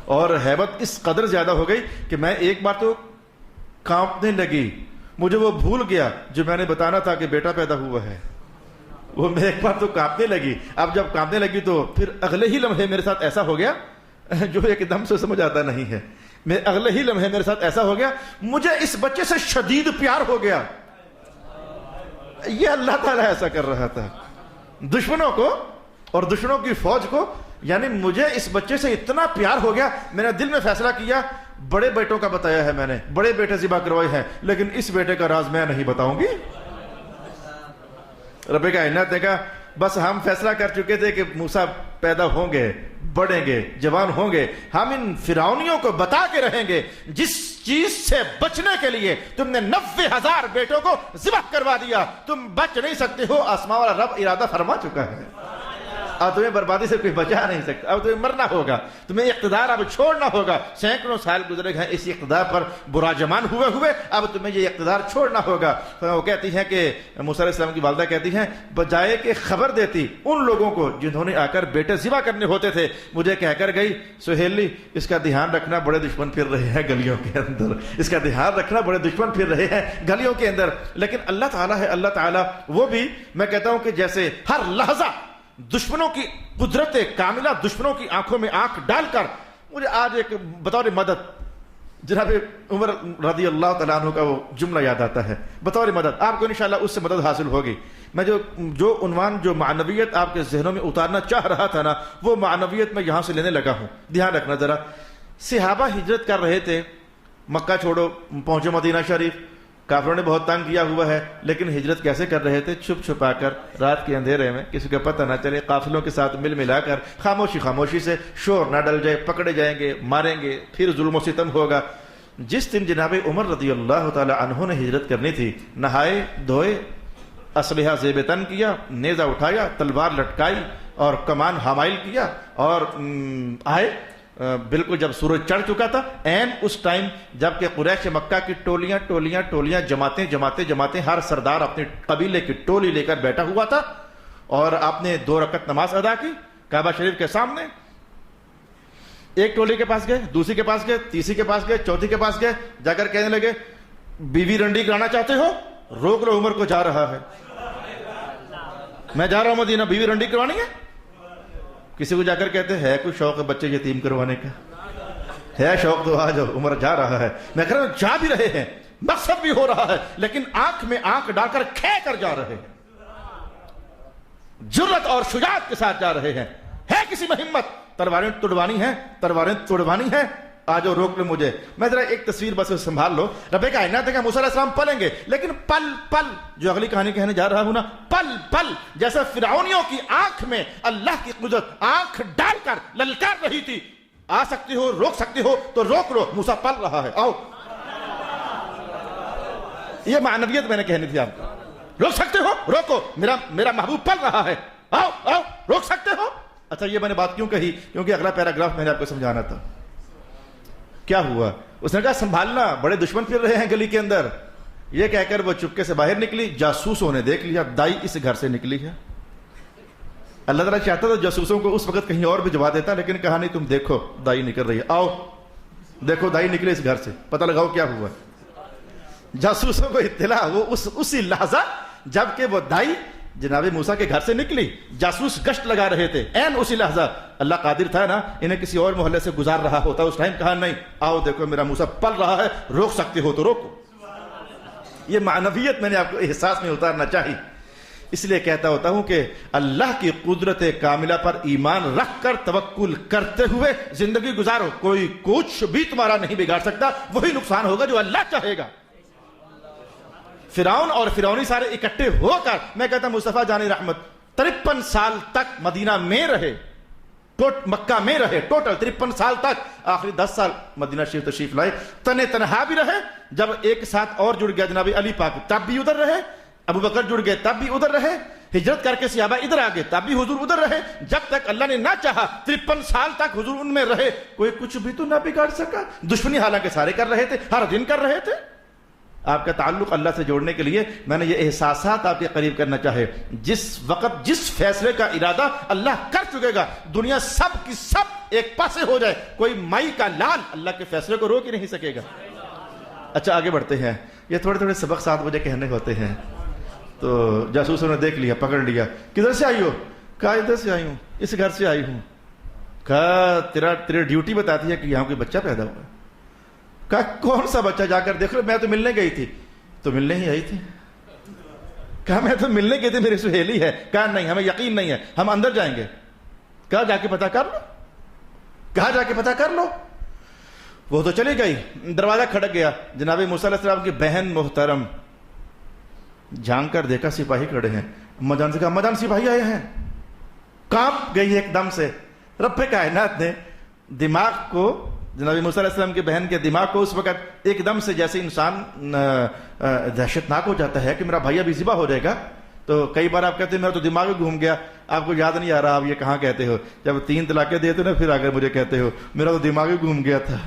اور ہیبت اس قدر زیادہ ہو گئی کہ میں ایک بار تو کانپنے لگی, مجھے وہ بھول گیا جو میں نے بتانا تھا کہ بیٹا پیدا ہوا ہے. وہ میں ایک بار تو کانپنے لگی. اب جب کانپنے لگی تو پھر اگلے ہی لمحے میرے ساتھ ایسا ہو گیا جو ایک دم سے سمجھ آتا نہیں ہے. اگلے ہی لمحے میرے ساتھ ایسا ہو گیا, مجھے اس بچے سے شدید پیار ہو گیا. یہ اللہ تعالیٰ ایسا کر رہا تھا دشمنوں کو اور دشمنوں کی فوج کو. یعنی مجھے اس بچے سے اتنا پیار ہو گیا, میں نے دل میں فیصلہ کیا, بڑے بیٹوں کا بتایا ہے میں نے, بڑے بیٹے ذبح کروائے ہیں, لیکن اس بیٹے کا راز میں نہیں بتاؤں گی. رب کائنات نے کہا بس ہم فیصلہ کر چکے تھے کہ موسیٰ پیدا ہوں گے, بڑھیں گے, جوان ہوں گے, ہم ان فرعونیوں کو بتا کے رہیں گے جس چیز سے بچنے کے لیے تم نے 90,000 بیٹوں کو ذبح کروا دیا, تم بچ نہیں سکتے ہو, آسمان والا رب ارادہ فرما چکا ہے. اب تمہیں بربادی سے کوئی بچا نہیں سکتا, اب تمہیں مرنا ہوگا, تمہیں اقتدار اب چھوڑنا ہوگا. سینکڑوں سال گزرے گئے اس اقتدار پر براجمان ہوئے, اب تمہیں یہ اقتدار چھوڑنا ہوگا. وہ کہتی ہیں کہ موسیٰ علیہ السلام کی والدہ کہتی ہیں بجائے کہ خبر دیتی ان لوگوں کو جنہوں نے آ کر بیٹے ذبح کرنے ہوتے تھے, مجھے کہہ کر گئی سہیلی اس کا دھیان رکھنا بڑے دشمن پھر رہے ہیں گلیوں کے اندر, اس کا دھیان رکھنا بڑے دشمن پھر رہے ہیں گلیوں کے اندر. لیکن اللہ تعالیٰ ہے, اللہ تعالیٰ وہ بھی میں کہتا ہوں کہ جیسے ہر لحظہ دشمنوں کی قدرت کاملہ دشمنوں کی آنکھوں میں آنکھ ڈال کر, مجھے آج ایک بطور مدد جناب عمر رضی اللہ تعالیٰ عنہ کا وہ جملہ یاد آتا ہے, بطور مدد آپ کو انشاءاللہ اس سے مدد حاصل ہوگی. میں جو عنوان جو معنویت آپ کے ذہنوں میں اتارنا چاہ رہا تھا نا, وہ معنویت میں یہاں سے لینے لگا ہوں. دھیان رکھنا ذرا, صحابہ ہجرت کر رہے تھے, مکہ چھوڑو پہنچے مدینہ شریف, کافروں نے بہت تنگ کیا ہوا ہے, لیکن ہجرت کیسے کر رہے تھے؟ چھپ چھپا کر, رات کے اندھیرے میں, کسی کو پتہ نہ چلے, قافلوں کے ساتھ مل ملا کر, خاموشی سے, شور نہ ڈل جائے, پکڑے جائیں گے, ماریں گے, پھر ظلم و ستم ہوگا. جس دن جناب عمر رضی اللہ تعالی عنہ نے ہجرت کرنی تھی, نہائے دھوئے, اسلحہ زیب تن کیا, نیزہ اٹھایا, تلوار لٹکائی اور کمان حامائل کیا, اور آئے. بالکل جب سورج چڑھ چکا تھا, این اس ٹائم جب کہ قریش مکہ کی ٹولیاں جماعتیں ہر سردار اپنے قبیلے کی ٹولی لے کر بیٹھا ہوا تھا, اور آپ نے 2 رکعت نماز ادا کی کعبہ شریف کے سامنے. ایک ٹولی کے پاس گئے, دوسری کے پاس گئے, تیسری کے پاس گئے, چوتھی کے پاس گئے, جا کر کہنے لگے بیوی رنڈی کرانا چاہتے ہو؟ روک لو, عمر کو جا رہا ہے, میں جا رہا ہوں مدینہ, بیوی رنڈی کروانی ہے. کسی کو جا کر کہتے ہے کوئی شوق ہے بچے یتیم کروانے کا, ہے شوق تو آ جاؤ, عمر جا رہا ہے. میں کہہ رہا ہوں جا بھی رہے ہیں, مقصد بھی ہو رہا ہے, لیکن آنکھ میں آنکھ ڈال کر کھے کر جا رہے ہیں, جرت اور شجاعت کے ساتھ جا رہے ہیں. ہے کسی میں ہمت, تلواریں توڑوانی ہیں, آ جاؤ روک لو مجھے. میں ذرا ایک تصویر بس سنبھال لو. رب کائنات کہ موسیٰ علیہ السلام پلیں گے, لیکن پل جو اگلی کہانی کہنے جا رہا ہوں نا, پل جیسے فرعونیوں کی آنکھ میں اللہ کی قدرت آنکھ ڈال کر للکار رہی تھی, آ سکتی ہو, روک سکتی ہو تو روک لو, موسیٰ پل رہا ہے, آؤ. یہ معنویت میں نے کہنی تھی آپ کو. روک سکتے ہو, روکو, میرا محبوب پل رہا ہے, آؤ, روک سکتے ہو. اچھا یہ میں نے بات کیوں کہی؟ کیونکہ اگلا پیراگراف میں نے آپ کو سمجھانا تھا. کیا ہوا؟ اس نے کہا سنبھالنا, بڑے دشمن پھر رہے ہیں گلی کے اندر. یہ کہہ کر وہ چپکے سے باہر نکلی, جاسوسوں نے دیکھ لیا دائی اس گھر سے نکلی ہے. اللہ تعالیٰ چاہتا تھا جاسوسوں کو اس وقت کہیں اور بھی جوا دیتا, لیکن کہا نہیں, تم دیکھو دائی نکل رہی ہے, آؤ دیکھو دائی نکلے اس گھر سے, پتہ لگاؤ کیا ہوا. جاسوسوں کو اطلاع وہ اسی لحظہ جب کہ وہ دائی جناب موسیٰ کے گھر سے نکلی, جاسوس گشت لگا رہے تھے, این اسی لحظہ اللہ قادر تھا نا انہیں کسی اور محلے سے گزار رہا ہوتا, اس ٹائم کہا نہیں آؤ دیکھو میرا موسیٰ پل رہا ہے, روک سکتے ہو تو روکو. یہ معنویت میں نے آپ کو احساس میں اتارنا چاہی. اس لیے کہتا ہوتا ہوں کہ اللہ کی قدرت کاملہ پر ایمان رکھ کر توکل کرتے ہوئے زندگی گزارو, کوئی کچھ بھی تمہارا نہیں بگاڑ سکتا, وہی نقصان ہوگا جو اللہ چاہے گا. فرعون اور فرعونی سارے اکٹھے ہو کر, میں کہتا ہوں مصطفیٰ جانی رحمت 53 سال تک مدینہ میں رہے, مکہ میں رہے, ٹوٹل 53 سال تک, آخری 10 سال مدینہ شریف تشریف لائے, تنہا بھی رہے, جب ایک ساتھ اور جڑ گیا جناب علی پاک تب بھی ادھر رہے, ابو بکر جڑ گئے تب بھی ادھر رہے, ہجرت کر کے صحابہ ادھر آ گئے تب بھی حضور ادھر رہے, جب تک اللہ نے نہ چاہا 53 سال تک حضور ان میں رہے, کوئی کچھ بھی تو نہ بگاڑ سکا. دشمنی حالانکہ سارے کر رہے تھے, ہر دن کر رہے تھے. آپ کا تعلق اللہ سے جوڑنے کے لیے میں نے یہ احساسات آپ کے قریب کرنا چاہے, جس وقت جس فیصلے کا ارادہ اللہ کر چکے گا, دنیا سب کی سب ایک پاسے ہو جائے, کوئی مائی کا لال اللہ کے فیصلے کو روک ہی نہیں سکے گا. اچھا آگے بڑھتے ہیں. یہ تھوڑے تھوڑے سبق ساتھ مجھے کہنے ہوتے ہیں. تو جاسوسوں نے دیکھ لیا, پکڑ لیا, کدھر سے آئی ہو؟ کہا ادھر سے آئی ہوں, اس گھر سے آئی ہوں. کہا تیرے ڈیوٹی بتاتی ہے کہ یہاں کوئی بچہ پیدا ہوا. کہا کون سا بچہ؟ جا کر دیکھ لو. میں تو ملنے گئی تھی. تو ملنے ہی آئی تھی؟ کہا میں تو ملنے گئی تھی, میری سہیلی ہے. کہا نہیں ہمیں یقین نہیں ہے, ہم اندر جائیں گے. کہا جا کے پتہ کر لو. کہا جا کے پتہ کر لو. وہ تو چلی گئی, دروازہ کھڑک گیا. جناب موسیٰ علیہ السلام کی بہن محترم جھانک کر دیکھا سپاہی کھڑے ہیں. اما جان سے کہا اما جان سپاہی آئے ہیں. کانپ گئی ایک دم سے. رب کائنات نے دماغ کو, جناب موسیٰ علیہ السلام کی بہن کے دماغ کو اس وقت ایک دم سے جیسے انسان دہشتناک ہو جاتا ہے کہ میرا بھائی ابھی ذبح ہو جائے گا. تو کئی بار آپ کہتے ہیں میرا تو دماغ گھوم گیا. آپ کو یاد نہیں آ رہا آپ یہ کہاں کہتے ہو, جب 3 طلاقیں دیتے نا پھر آگر مجھے کہتے ہو میرا تو دماغ ہی گھوم گیا تھا.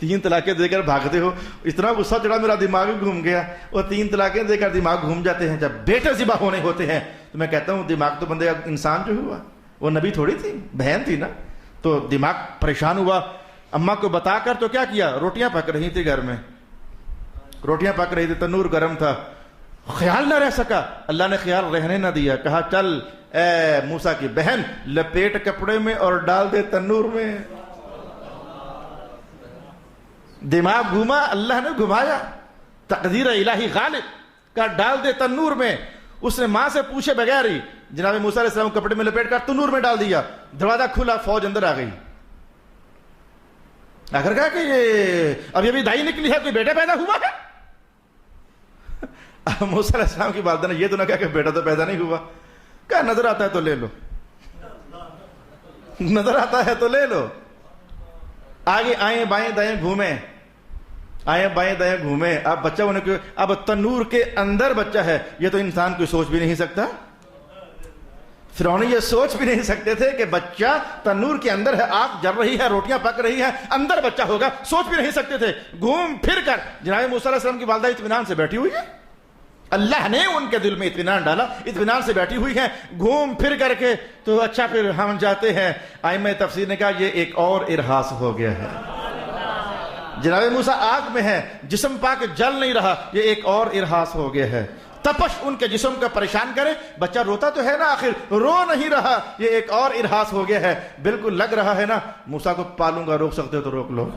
3 طلاقیں دے کر بھاگتے ہو, اتنا غصہ چڑھا میرا دماغ ہی گھوم گیا. اور 3 طلاقیں دے کر دماغ گھوم جاتے ہیں. جب بیٹے ذبح ہونے ہوتے ہیں تو میں کہتا ہوں دماغ تو بندے انسان جو ہوا, وہ نبی تھوڑی تھی, بہن تھی نا. تو دماغ پریشان ہوا. اماں کو بتا کر تو کیا کیا, روٹیاں پک رہی تھی گھر میں, روٹیاں پک رہی تھی, تنور گرم تھا. خیال نہ رہ سکا, اللہ نے خیال رہنے نہ دیا. کہا چل اے موسیٰ کی بہن لپیٹ کپڑے میں اور ڈال دے تنور میں. دماغ گھوما, اللہ نے گھمایا, تقدیر الہی غالب. کہا ڈال دے تنور میں. اس نے ماں سے پوچھے بغیر ہی جناب موسیٰ علیہ السلام کپڑے میں لپیٹ کر تنور میں ڈال دیا. دروازہ کھلا, فوج اندر آ گئی. آخر کہا کہ یہ اب یہ بھی دائی نکلی ہے, کوئی بیٹا پیدا ہوا ہے؟ موسیٰ علیہ السلام کی والدہ نے یہ تو نہ کہا کہ بیٹا تو پیدا نہیں ہوا. کہا نظر آتا ہے تو لے لو, نظر آتا ہے تو لے لو. آگے آئیں بائیں دائیں گھومیں, آئیں بائیں دائیں گھومیں. اب بچہ ہونے کے, اب تنور کے اندر بچہ ہے, یہ تو انسان کوئی سوچ بھی نہیں سکتا. فرعون یہ سوچ بھی نہیں سکتے تھے کہ بچہ تنور کے اندر ہے, آگ جل رہی ہے, روٹیاں پک رہی ہیں, اندر بچہ ہوگا. سوچ بھی نہیں سکتے تھے. گھوم پھر کر جناب موسیٰ علیہ السلام کی والدہ اطمینان سے بیٹھی ہوئی ہے. اللہ نے ان کے دل میں اطمینان ڈالا, اطمینان سے بیٹھی ہوئی ہیں. گھوم پھر کر کے تو اچھا پھر ہم جاتے ہیں. ائمہ تفسیر نے کہا یہ ایک اور ارہاس ہو گیا ہے. جناب موسیٰ آگ میں ہے, جسم پاک جل نہیں رہا, یہ ایک اور ارہاس ہو گیا ہے. تپش ان کے جسم کا پریشان کرے, بچہ روتا تو ہے نا, آخر رو نہیں رہا, یہ ایک اور ارہاس ہو گیا ہے. بالکل لگ رہا ہے نا موسیٰ کو پالوں گا, روک سکتے ہو تو روک لو.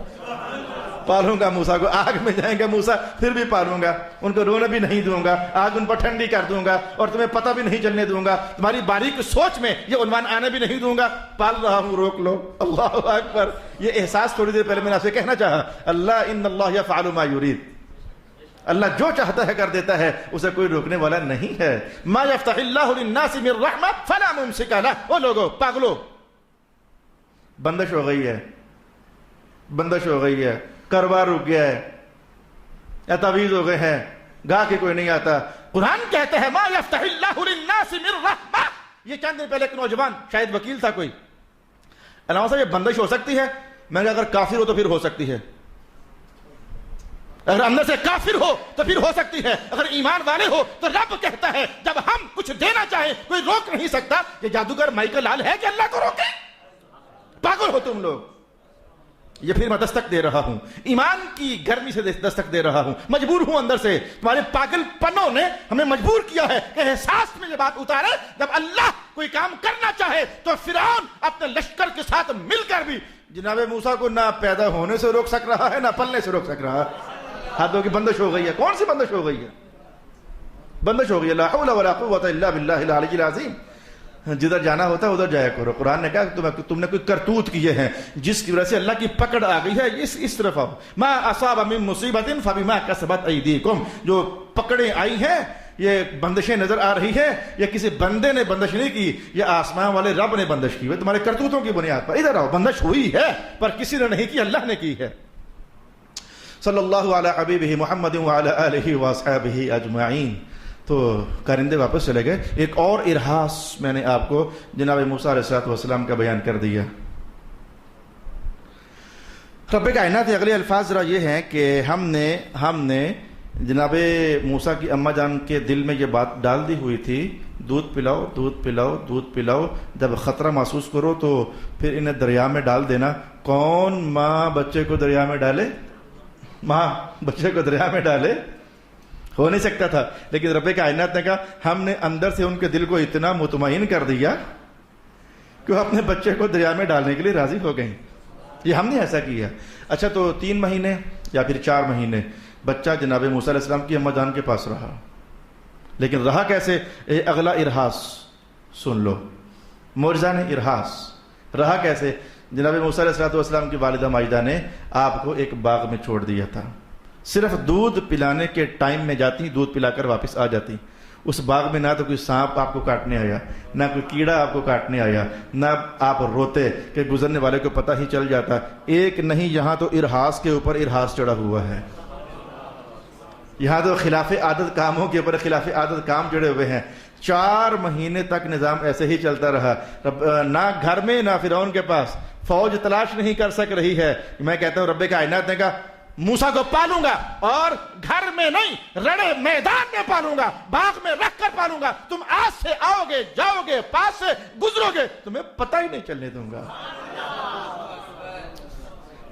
پالوں گا موسیٰ کو, آگ میں جائیں گا موسیٰ پھر بھی پالوں گا, ان کو رونے بھی نہیں دوں گا, آگ ان پر ٹھنڈی کر دوں گا, اور تمہیں پتہ بھی نہیں چلنے دوں گا, تمہاری باریک سوچ میں یہ عنوان آنے بھی نہیں دوں گا. پال رہا ہوں, روک لو. اللہ اکبر. یہ احساس تھوڑی دیر پہلے میں نے آپ سے کہنا چاہا. اللہ ان اللہ یفعل ما یرید, اللہ جو چاہتا ہے کر دیتا ہے, اسے کوئی روکنے والا نہیں ہے. ما یفتح اللہ للناس من رحمہ فلا ممسک لہ. او لوگو پاگلو, بندش ہو گئی ہے, بندش ہو گئی ہے, کاروبار رک گیا ہے, یا تعویذ ہو گئے ہیں, گاہ کے کوئی نہیں آتا. قرآن کہتا ہے ما یفتح اللہ للناس من رحمہ. یہ چند دن پہلے ایک نوجوان, شاید وکیل تھا کوئی, علامہ صاحب یہ بندش ہو سکتی ہے؟ میں نے کہا اگر کافر ہو تو پھر ہو سکتی ہے, اگر اندر سے کافر ہو تو پھر ہو سکتی ہے, اگر ایمان والے ہو تو رب کہتا ہے جب ہم کچھ دینا چاہیں کوئی روک نہیں سکتا. یہ جادوگر مائیکل لال ہے کہ اللہ کو روکے؟ پاگل ہو تم لوگ. یہ پھر میں دستک دے رہا ہوں، ایمان کی گرمی سے دستک دے رہا ہوں، مجبور ہوں اندر سے، تمہارے پاگل پنوں نے ہمیں مجبور کیا ہے کہ احساس میں یہ بات اتارے جب اللہ کوئی کام کرنا چاہے تو فرعون اپنے لشکر کے ساتھ مل کر بھی جناب موسیٰ کو نہ پیدا ہونے سے روک سک رہا ہے نہ پلنے سے روک سک رہا ہے۔ ہاتھوں کی بندش ہو گئی ہے۔ کون سی بندش ہو گئی ہے؟ بندش ہو گئی ہے۔ لا حول ولا قوت الا باللہ العلی العظیم۔ جدھر جانا ہوتا ہے ادھر جایا کرو۔ قرآن نے کہا تم نے کوئی کرتوت کیے ہیں جس کی وجہ سے اللہ کی پکڑ آ گئی ہے، اس طرف آؤ۔ ما اصاب من مصیبت فبما کسبت ایدیکم، جو پکڑیں آئی ہیں، یہ بندشیں نظر آ رہی ہے، یہ کسی بندے نے بندش نہیں کی، یہ آسمان والے رب نے بندش کی ہے تمہارے کرتوتوں کی بنیاد پر۔ ادھر آؤ، بندش ہوئی ہے پر کسی نے نہیں کی، اللہ نے کی ہے۔ صلی اللہ علی حبیبہ محمد وعلی آلہ واصحابہ اجمعین۔ تو کارندے واپس چلے گئے۔ ایک اور ارہاس میں نے آپ کو جناب موسیٰ علیہ السلام کا بیان کر دیا۔ رب کائنات اگلے الفاظ ذرا یہ ہیں کہ ہم نے جناب موسیٰ کی اماں جان کے دل میں یہ بات ڈال دی ہوئی تھی، دودھ پلاؤ دودھ پلاؤ دودھ پلاؤ، جب خطرہ محسوس کرو تو پھر انہیں دریا میں ڈال دینا۔ کون ماں بچے کو دریا میں ڈالے؟ ماں بچے کو دریا میں ڈالے؟ ہو نہیں سکتا تھا، لیکن رب کائنات نے کہا ہم نے اندر سے ان کے دل کو اتنا مطمئن کر دیا کہ وہ اپنے بچے کو دریا میں ڈالنے کے لیے راضی ہو گئیں۔ یہ ہم نے ایسا کیا۔ اچھا، تو 3 مہینے یا پھر 4 مہینے بچہ جناب موسیٰ علیہ السلام کی اماں جان کے پاس رہا، لیکن رہا کیسے؟ اگلا ارہاس سن لو، معجزہ ارہاس رہا کیسے؟ جناب موسیٰ علیہ السلام کی والدہ ماجدہ نے آپ کو ایک باغ میں چھوڑ دیا تھا، صرف دودھ پلانے کے ٹائم میں جاتی، دودھ پلا کر واپس آ جاتی۔ اس باغ میں نہ تو کوئی سانپ آپ کو کاٹنے آیا، نہ کوئی کیڑا آپ کو کاٹنے آیا، نہ آپ روتے کہ گزرنے والے کو پتہ ہی چل جاتا۔ ایک نہیں، یہاں تو ارہاس کے اوپر ارہاس چڑھا ہوا ہے، یہاں تو خلاف عادت کاموں کے اوپر خلاف عادت کام جڑے ہوئے ہیں۔ 4 مہینے تک نظام ایسے ہی چلتا رہا، نہ گھر میں نہ فرعون کے پاس فوج تلاش نہیں کر سک رہی ہے۔ میں کہتا ہوں رب کائنات نے کہا موسیٰ کو پالوں گا، اور گھر میں نہیں، رڑے میدان میں پالوں گا، باغ میں رکھ کر پالوں گا۔ تم آج سے آؤ گے، جاؤ گے، پاس سے گزرو گے، تمہیں پتہ ہی نہیں چلنے دوں گا۔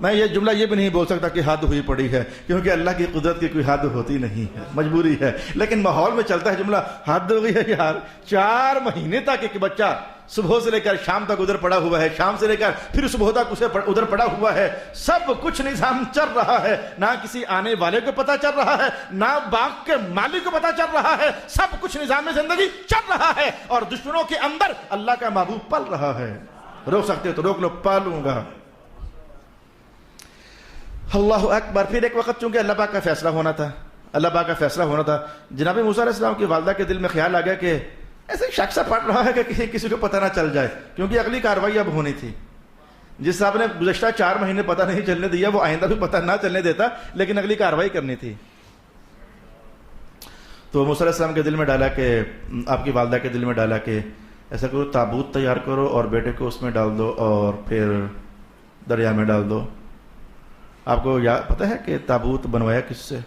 میں یہ جملہ یہ بھی نہیں بول سکتا کہ حد ہوئی پڑی ہے، کیونکہ اللہ کی قدرت کی کوئی حد ہوتی نہیں ہے، مجبوری ہے، لیکن ماحول میں چلتا ہے جملہ حد ہو گئی ہے یار۔ 4 مہینے تک ایک بچہ صبح سے لے کر شام تک ادھر پڑا ہوا ہے، شام سے لے کر پھر صبح تک اسے ادھر پڑا ہوا ہے، سب کچھ نظام چل رہا ہے، نہ کسی آنے والے کو پتہ چل رہا ہے، نہ باغ کے مالک کو پتہ چل رہا ہے، سب کچھ نظام زندگی چل رہا ہے، اور دشمنوں کے اندر اللہ کا محبوب پل رہا ہے۔ روک سکتے تو روک لو، پالوں گا۔ اللہ اکبر۔ پھر ایک وقت چونکہ اللہ پاک کا فیصلہ ہونا تھا، اللہ پاک کا فیصلہ ہونا تھا، جناب موسیٰ علیہ السلام کی والدہ کے دل میں خیال آ گیا کہ ایسے شک سا پڑ رہا ہے کہ کسی کو پتہ نہ چل جائے، کیونکہ اگلی کارروائی اب ہونی تھی۔ جس صاحب نے گزشتہ 4 مہینے پتہ نہیں چلنے دیا، وہ آئندہ بھی پتہ نہ چلنے دیتا، لیکن اگلی کارروائی کرنی تھی۔ تو موسیٰ علیہ السلام کے دل میں ڈالا کہ آپ کی والدہ کے دل میں ڈالا کہ ایسا کرو، تابوت تیار کرو اور بیٹے کو اس میں ڈال دو اور پھر دریا میں ڈال دو۔ آپ کو پتہ ہے کہ تابوت بنوایا کس سے؟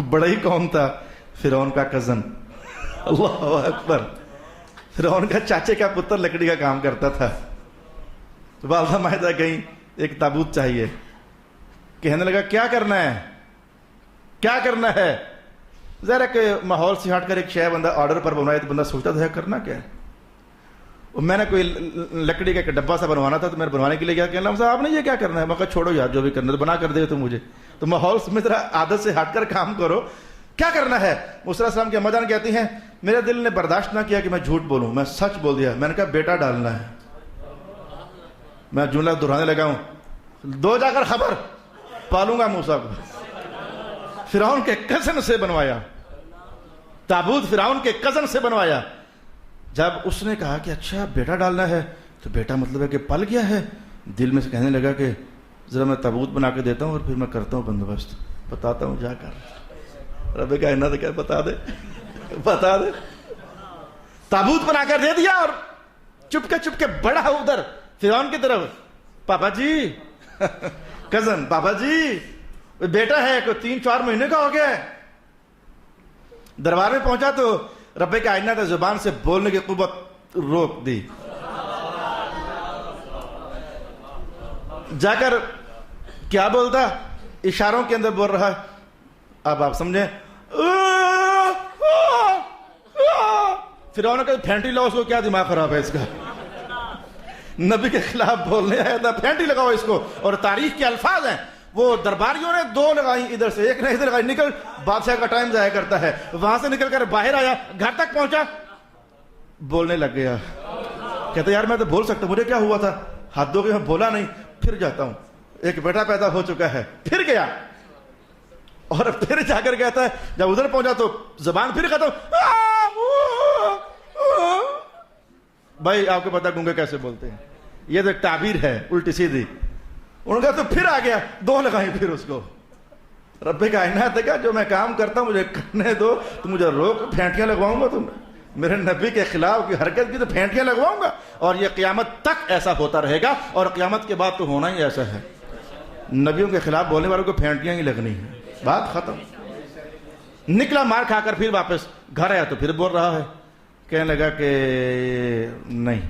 بڑا ہی کون تھا؟ فرعون کا کزن۔ اللہ اکبر۔ فرعون کا چاچے کا پتر لکڑی کا کام کرتا تھا۔ والدہ ماجدہ گئی، ایک تابوت چاہیے۔ کہنے لگا کیا کرنا ہے، کیا کرنا ہے؟ ذرا کہ ماحول سے ہٹ کر ایک شے بندہ آرڈر پر بنوائے تو بندہ سوچتا تھا کرنا کیا ہے۔ میں نے کوئی لکڑی کا ایک ڈبہ سا بنوانا تھا، تو میں بنوانے کے لیے کیا کہنا صاحب نے یہ کیا کرنا ہے؟ میں کہا چھوڑو یار، جو بھی کرنا ہے بنا کر دے تو مجھے، تو ماحول میں ذرا عادت سے ہٹ کر کام کرو، کیا کرنا ہے؟ موسیٰ علیہ السلام کی اماں جان کہتی ہیں میرے دل نے برداشت نہ کیا کہ میں جھوٹ بولوں، میں سچ بول دیا۔ میں نے کہا بیٹا ڈالنا ہے۔ میں جملہ دہرانے لگا ہوں، دو جا کر خبر، پالوں گا موسیٰ کو۔ فرعون کے کزن سے بنوایا تابوت، فرعون کے کزن سے بنوایا۔ جب اس نے کہا کہ اچھا بیٹا ڈالنا ہے تو بیٹا مطلب ہے کہ پل گیا ہے، دل میں سے کہنے لگا کہ ذرا میں تابوت بنا کے دیتا ہوں اور پھر میں کرتا ہوں بندوبست، بتاتا ہوں جا کر۔ رب کائنات کیا بتا دے، بتا دے۔ تابوت بنا کر دے دیا اور چپ کے بڑا ادھر فرعون کی طرف۔ پاپا جی کزن، پاپا جی بیٹا ہے، کوئی 3-4 مہینے کا ہو گیا ہے۔ دربار میں پہنچا تو رب کائنات نے زبان سے بولنے کی قوت روک دی۔ جا کر کیا بولتا؟ اشاروں کے اندر بول رہا ہے. اب آپ سمجھیں, فرعون نے کہا پھینٹی لاؤ اس کو, کیا دماغ خراب ہے اس کا, نبی کے خلاف بولنے آیا تھا, پھینٹی لگاؤ اس کو. اور تاریخ کے الفاظ ہیں, وہ درباریوں نے 2 لگائی ادھر سے, ایک نے ادھر لگائی. نکل, بادشاہ کا ٹائم ضائع کرتا ہے. وہاں سے نکل کر باہر آیا, گھر تک پہنچا, بولنے لگ گیا. کہتے یار میں تو بول سکتا, مجھے کیا ہوا تھا, ہاتھ دھو کے میں بولا نہیں, پھر جاتا ہوں, ایک بیٹا پیدا ہو چکا ہے. پھر گیا اور پھر جا کر کہتا ہے, جب ادھر پہنچا تو زبان پھر ختم. بھائی آپ کو پتا گونگے کیسے بولتے ہیں, یہ تو ایک تعبیر ہے الٹی سیدھی. انہوں نے کہا تو پھر آ گیا, 2 لگائیں پھر اس کو. رب کائنات کا جو میں کام کرتا ہوں مجھے کرنے دو, تو مجھے روک, پھینٹیاں لگواؤں گا تم میرے نبی کے خلاف کی حرکت کی تو پھینٹیاں لگواؤں گا. اور یہ قیامت تک ایسا ہوتا رہے گا, اور قیامت کے بعد تو ہونا ہی ایسا ہے. نبیوں کے خلاف بولنے والوں کو پھینٹیاں ہی لگنی ہیں, بات ختم. نکلا مار کھا کر, پھر واپس گھر آیا تو پھر بول رہا ہے. کہنے لگا کہ نہیں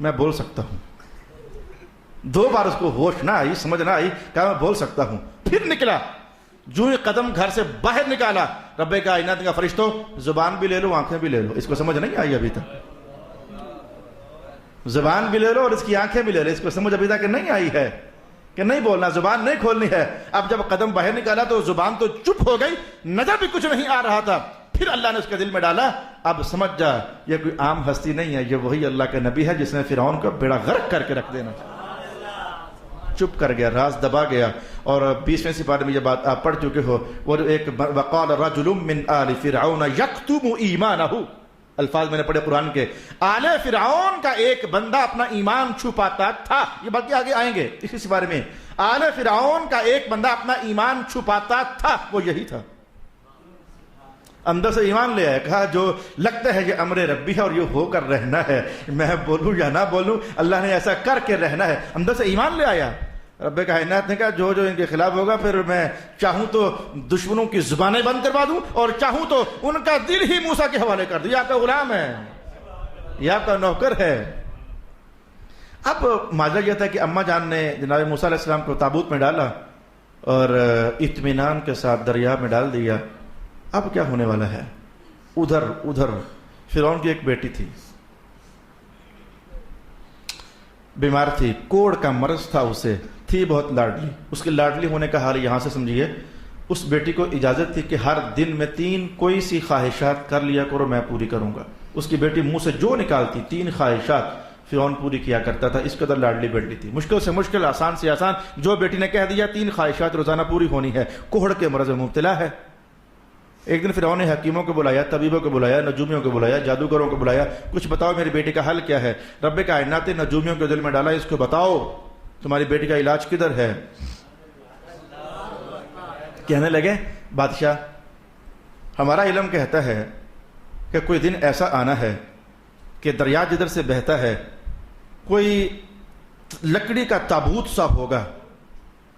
میں بول سکتا ہوں. 2 بار اس کو ہوش نہ آئی, سمجھ نہ آئی, کہا میں بول سکتا ہوں. پھر نکلا, جو ہی قدم گھر سے باہر نکالا, رب کائنات کا فرشتوں زبان بھی لے لو آنکھیں بھی لے لو. اس کو سمجھ نہیں آئی ابھی تک, زبان بھی لے لو اور اس کی آنکھیں بھی لے لو. اس کو سمجھ ابھی تک نہیں آئی ہے کہ نہیں بولنا, زبان نہیں کھولنی ہے. اب جب قدم باہر نکالا تو زبان تو چپ ہو گئی, نظر بھی کچھ نہیں آ رہا تھا. پھر اللہ نے اس کے دل میں ڈالا, اب سمجھ جا یہ کوئی عام ہستی نہیں ہے, یہ وہی اللہ کا نبی ہے جس نے فرعون کو بیڑا غرق کر کے رکھ دینا. چپ کر گیا, راز دبا گیا. اور 20ویں سپارے میں یہ بات آپ پڑھ چکے ہو, وہ ایک وقال رجل من آل فرعون یکتم ایمانہ, الفاظ میں نے پڑھے قرآن کے. آل فرعون کا ایک بندہ اپنا ایمان چھپاتا تھا, یہ بلکہ آگے آئیں گے اسی سپارے میں. آل فرعون کا ایک بندہ اپنا ایمان چھپاتا تھا, وہ یہی تھا. اندر سے ایمان لے آیا, کہا جو لگتا ہے یہ امر ربی ہے اور یہ ہو کر رہنا ہے, میں بولوں یا نہ بولوں اللہ نے ایسا کر کے رہنا ہے. اندر سے ایمان لے آیا. رب کائنات نے کہا جو جو ان کے خلاف ہوگا پھر میں چاہوں تو دشمنوں کی زبانیں بند کروا دوں, اور چاہوں تو ان کا دل ہی موسیٰ کے حوالے کر دوں. یہ آپ کا غلام ہے, یہ آپ کا نوکر ہے. اب ماجرا یہ تھا کہ اماں جان نے جناب موسیٰ علیہ السلام کو تابوت میں ڈالا اور اطمینان کے ساتھ دریا میں ڈال دیا. اب کیا ہونے والا ہے؟ ادھر فرعون کی ایک بیٹی تھی, بیمار تھی, کوڑ کا مرض تھا, اسے تھی بہت لاڈلی. اس کے لاڈلی ہونے کا حال یہاں سے سمجھیے, اس بیٹی کو اجازت تھی کہ ہر دن میں 3 کوئی سی خواہشات کر لیا کرو, میں پوری کروں گا. اس کی بیٹی منہ سے جو نکالتی 3 خواہشات فرعون پوری کیا کرتا تھا. اس قدر لاڈلی بیٹی تھی. مشکل سے مشکل, آسان سے آسان, جو بیٹی نے کہہ دیا 3 خواہشات روزانہ پوری ہونی ہے, کوڑ کے مرض میں مبتلا ہے. ایک دن فرعون نے حکیموں کو بلایا, طبیبوں کو بلایا, نجومیوں کو بلایا, جادوگروں کو بلایا, کچھ بتاؤ میری بیٹی کا حل کیا ہے. رب کائنات نے نجومیوں کے دل میں ڈالا, اس کو بتاؤ تمہاری بیٹی کا علاج کدھر ہے. کہنے لگے بادشاہ ہمارا علم کہتا ہے کہ کوئی دن ایسا آنا ہے کہ دریا جدھر سے بہتا ہے کوئی لکڑی کا تابوت سا ہوگا,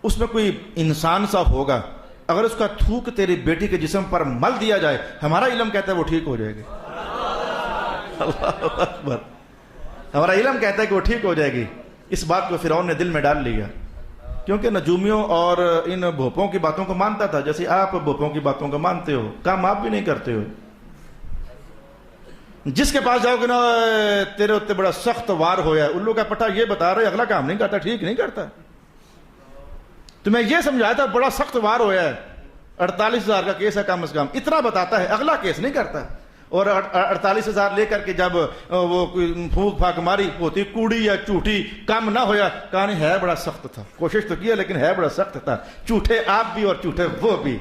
اس میں کوئی انسان سا ہوگا, اگر اس کا تھوک تیری بیٹی کے جسم پر مل دیا جائے ہمارا علم کہتا ہے وہ ٹھیک ہو جائے گی. اللہ اکبر, ہمارا علم کہتا ہے کہ وہ ٹھیک ہو جائے گی. اس بات کو فرعون نے دل میں ڈال لیا, کیونکہ نجومیوں اور ان بھوپوں کی باتوں کو مانتا تھا, جیسے آپ بھوپوں کی باتوں کو مانتے ہو, کام آپ بھی نہیں کرتے ہو. جس کے پاس جاؤ گے نا تیرے اتنے بڑا سخت وار ہویا ہے, الو کا پٹھا یہ بتا رہے اگلا کام نہیں کرتا, ٹھیک نہیں کرتا. تمہیں یہ سمجھایا تھا بڑا سخت وار ہویا ہے, 48,000 کا کیس ہے کم از کم, اتنا بتاتا ہے, اگلا کیس نہیں کرتا. اور 48,000 لے کر کے جب وہ پھونک پھاک ماری ہوتی کوڑی یا چوٹی, کام نہ ہویا, کہا نہیں ہے بڑا سخت تھا, کوشش تو کیا لیکن ہے بڑا سخت تھا. جھوٹے آپ بھی اور جھوٹے وہ بھی.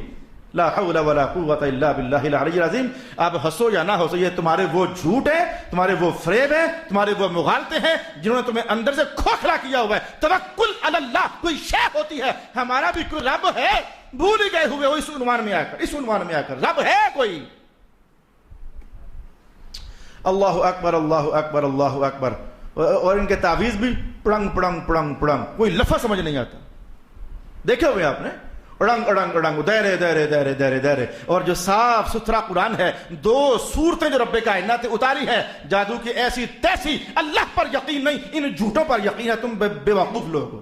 لا حول ولا قوت الا باللہ العلی العظیم. آپ ہنسو یا نہ ہنسو, یہ تمہارے وہ جھوٹ ہیں, تمہارے وہ فریب ہیں, تمہارے وہ مغالطے ہیں جنہوں نے تمہیں اندر سے کھوکھلا کیا ہوا ہے. توکل علی اللہ کوئی شے ہوتی ہے, ہمارا بھی کوئی رب ہے, بھول ہی گئے ہوئے ہو اس عنوان میں آ کر, رب ہے کوئی. اللہ اکبر اللہ اکبر اللہ اکبر. اور ان کے تعویذ بھی پڑنگ پڑنگ پڑنگ پڑنگ, کوئی لفظ سمجھ نہیں آتا. دیکھے ہوئے آپ نے, اڑنگ اڑنگ اڑنگ, دہرے دہرے دہرے دہرے دہرے. اور جو صاف ستھرا قرآن ہے, 2 صورتیں جو رب کائنات نے اتاری ہے, جادو کی ایسی تیسی, اللہ پر یقین نہیں, ان جھوٹوں پر یقین ہے. تم بے وقوف لوگ ہو.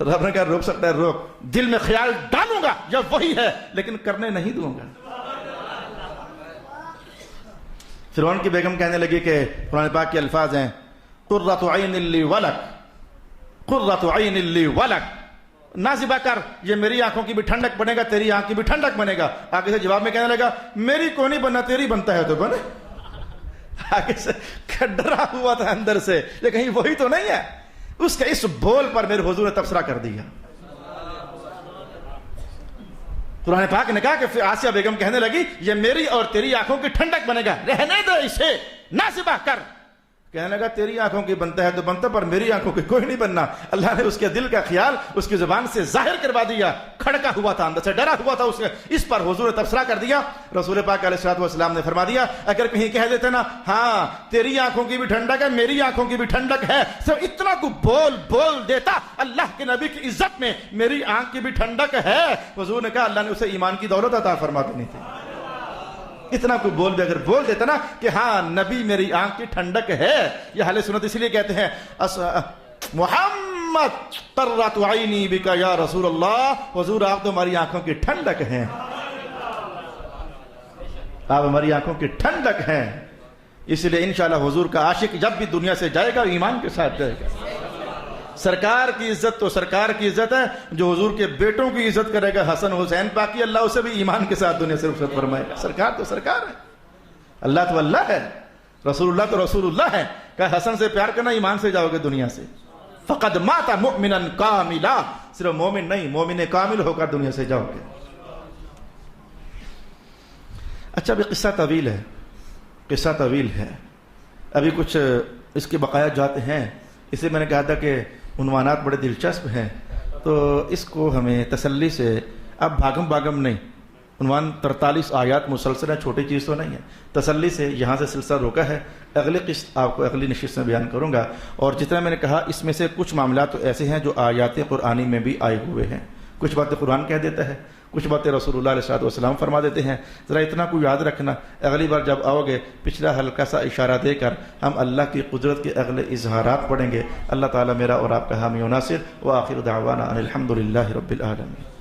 رب نے کہا روک سکتا ہے روک، دل میں خیال ڈالوں گا یا وہی ہے لیکن کرنے نہیں دوں گا۔ فرعون کی بیگم کہنے لگی کہ قرآن پاک کے الفاظ ہیں قرۃ عین لی ولک، قرۃ عین لی ولک، نہ ذبح کر، یہ میری آنکھوں کی بھی ٹھنڈک بنے گا، تیری آنکھ کی بھی ٹھنڈک بنے گا۔ آگے سے جواب میں کہنے لگا میری کو نہیں بننا، تیری بنتا ہے تو بنے۔ آگے سے ڈرا ہوا تھا اندر سے یہ کہیں وہی تو نہیں ہے۔ اس کے اس بول پر میرے حضور نے تبصرہ کر دیا۔ قرآن پاک نے کہا کہ آسیہ بیگم کہنے لگی یہ میری اور تیری آنکھوں کی ٹھنڈک بنے گا، رہنے دو اسے، نہ ذبح کر۔ کہنے لگا تیری آنکھوں کی بنتا ہے تو بنتا، پر میری آنکھوں کی کوئی نہیں بننا۔ اللہ نے اس کے دل کا خیال اس کی زبان سے ظاہر کروا دیا، کھڑکا ہوا تھا اندر سے، ڈرا ہوا تھا اس پر حضور نے تبصرہ کر دیا۔ رسول پاک علیہ الصلوۃ والسلام نے فرما دیا اگر کہیں کہہ دیتے نا ہاں تیری آنکھوں کی بھی ٹھنڈک ہے، میری آنکھوں کی بھی ٹھنڈک ہے، صرف اتنا کو بول دیتا اللہ کے نبی کی عزت میں میری آنکھ کی بھی ٹھنڈک ہے، حضور نے کہا اللہ نے اسے ایمان کی دولت عطا فرما دینی تھی۔ اتنا کوئی بول بھی اگر بول دیتا نا کہ ہاں نبی میری آنکھ کی ٹھنڈک ہے۔ یہ اہل سنت اس لیے کہتے ہیں محمد قرۃ عینی بک یا رسول اللہ، حضور آپ تو ہماری آنکھوں کی ٹھنڈک ہیں، آپ ہماری آنکھوں کی ٹھنڈک ہیں۔ اس لیے انشاءاللہ حضور کا عاشق جب بھی دنیا سے جائے گا ایمان کے ساتھ جائے گا۔ سرکار کی عزت تو سرکار کی عزت ہے، جو حضور کے بیٹوں کی عزت کرے گا حسن حسین پاکی، اللہ اسے بھی ایمان کے ساتھ دنیا سے رخصت فرمائے گا۔ سرکار تو سرکار ہے، اللہ تو اللہ ہے، رسول اللہ تو رسول اللہ ہے۔ کہ حسن سے پیار کرنا ایمان سے جاؤ گے دنیا سے۔ فقد مات مؤمنا کاملا، صرف مومن نہیں مومن کامل ہو کر دنیا سے جاؤ گے۔ اچھا ابھی قصہ طویل ہے، قصہ طویل ہے، ابھی کچھ اس کے بقایا جاتے ہیں، اس لیے میں نے کہا تھا کہ عنوانات بڑے دلچسپ ہیں تو اس کو ہمیں تسلی سے، اب بھاگم نہیں، عنوان 43 آیات مسلسل ہے، چھوٹی چیز تو نہیں ہے، تسلی سے یہاں سے سلسلہ روکا ہے۔ اگلی قسط آپ کو اگلی نشست میں بیان کروں گا، اور جتنا میں نے کہا اس میں سے کچھ معاملات تو ایسے ہیں جو آیات قرآنی میں بھی آئے ہوئے ہیں، کچھ باتیں قرآن کہہ دیتا ہے، کچھ باتیں رسول اللہ علیہ الصلوۃ والسلام فرما دیتے ہیں۔ ذرا اتنا کو یاد رکھنا، اگلی بار جب آؤ گے پچھلا ہلکا سا اشارہ دے کر ہم اللہ کی قدرت کے اگلے اظہارات پڑھیں گے۔ اللہ تعالیٰ میرا اور آپ کا حامی و ناصر، وآخر دعوانا ان الحمد للہ رب العالمین۔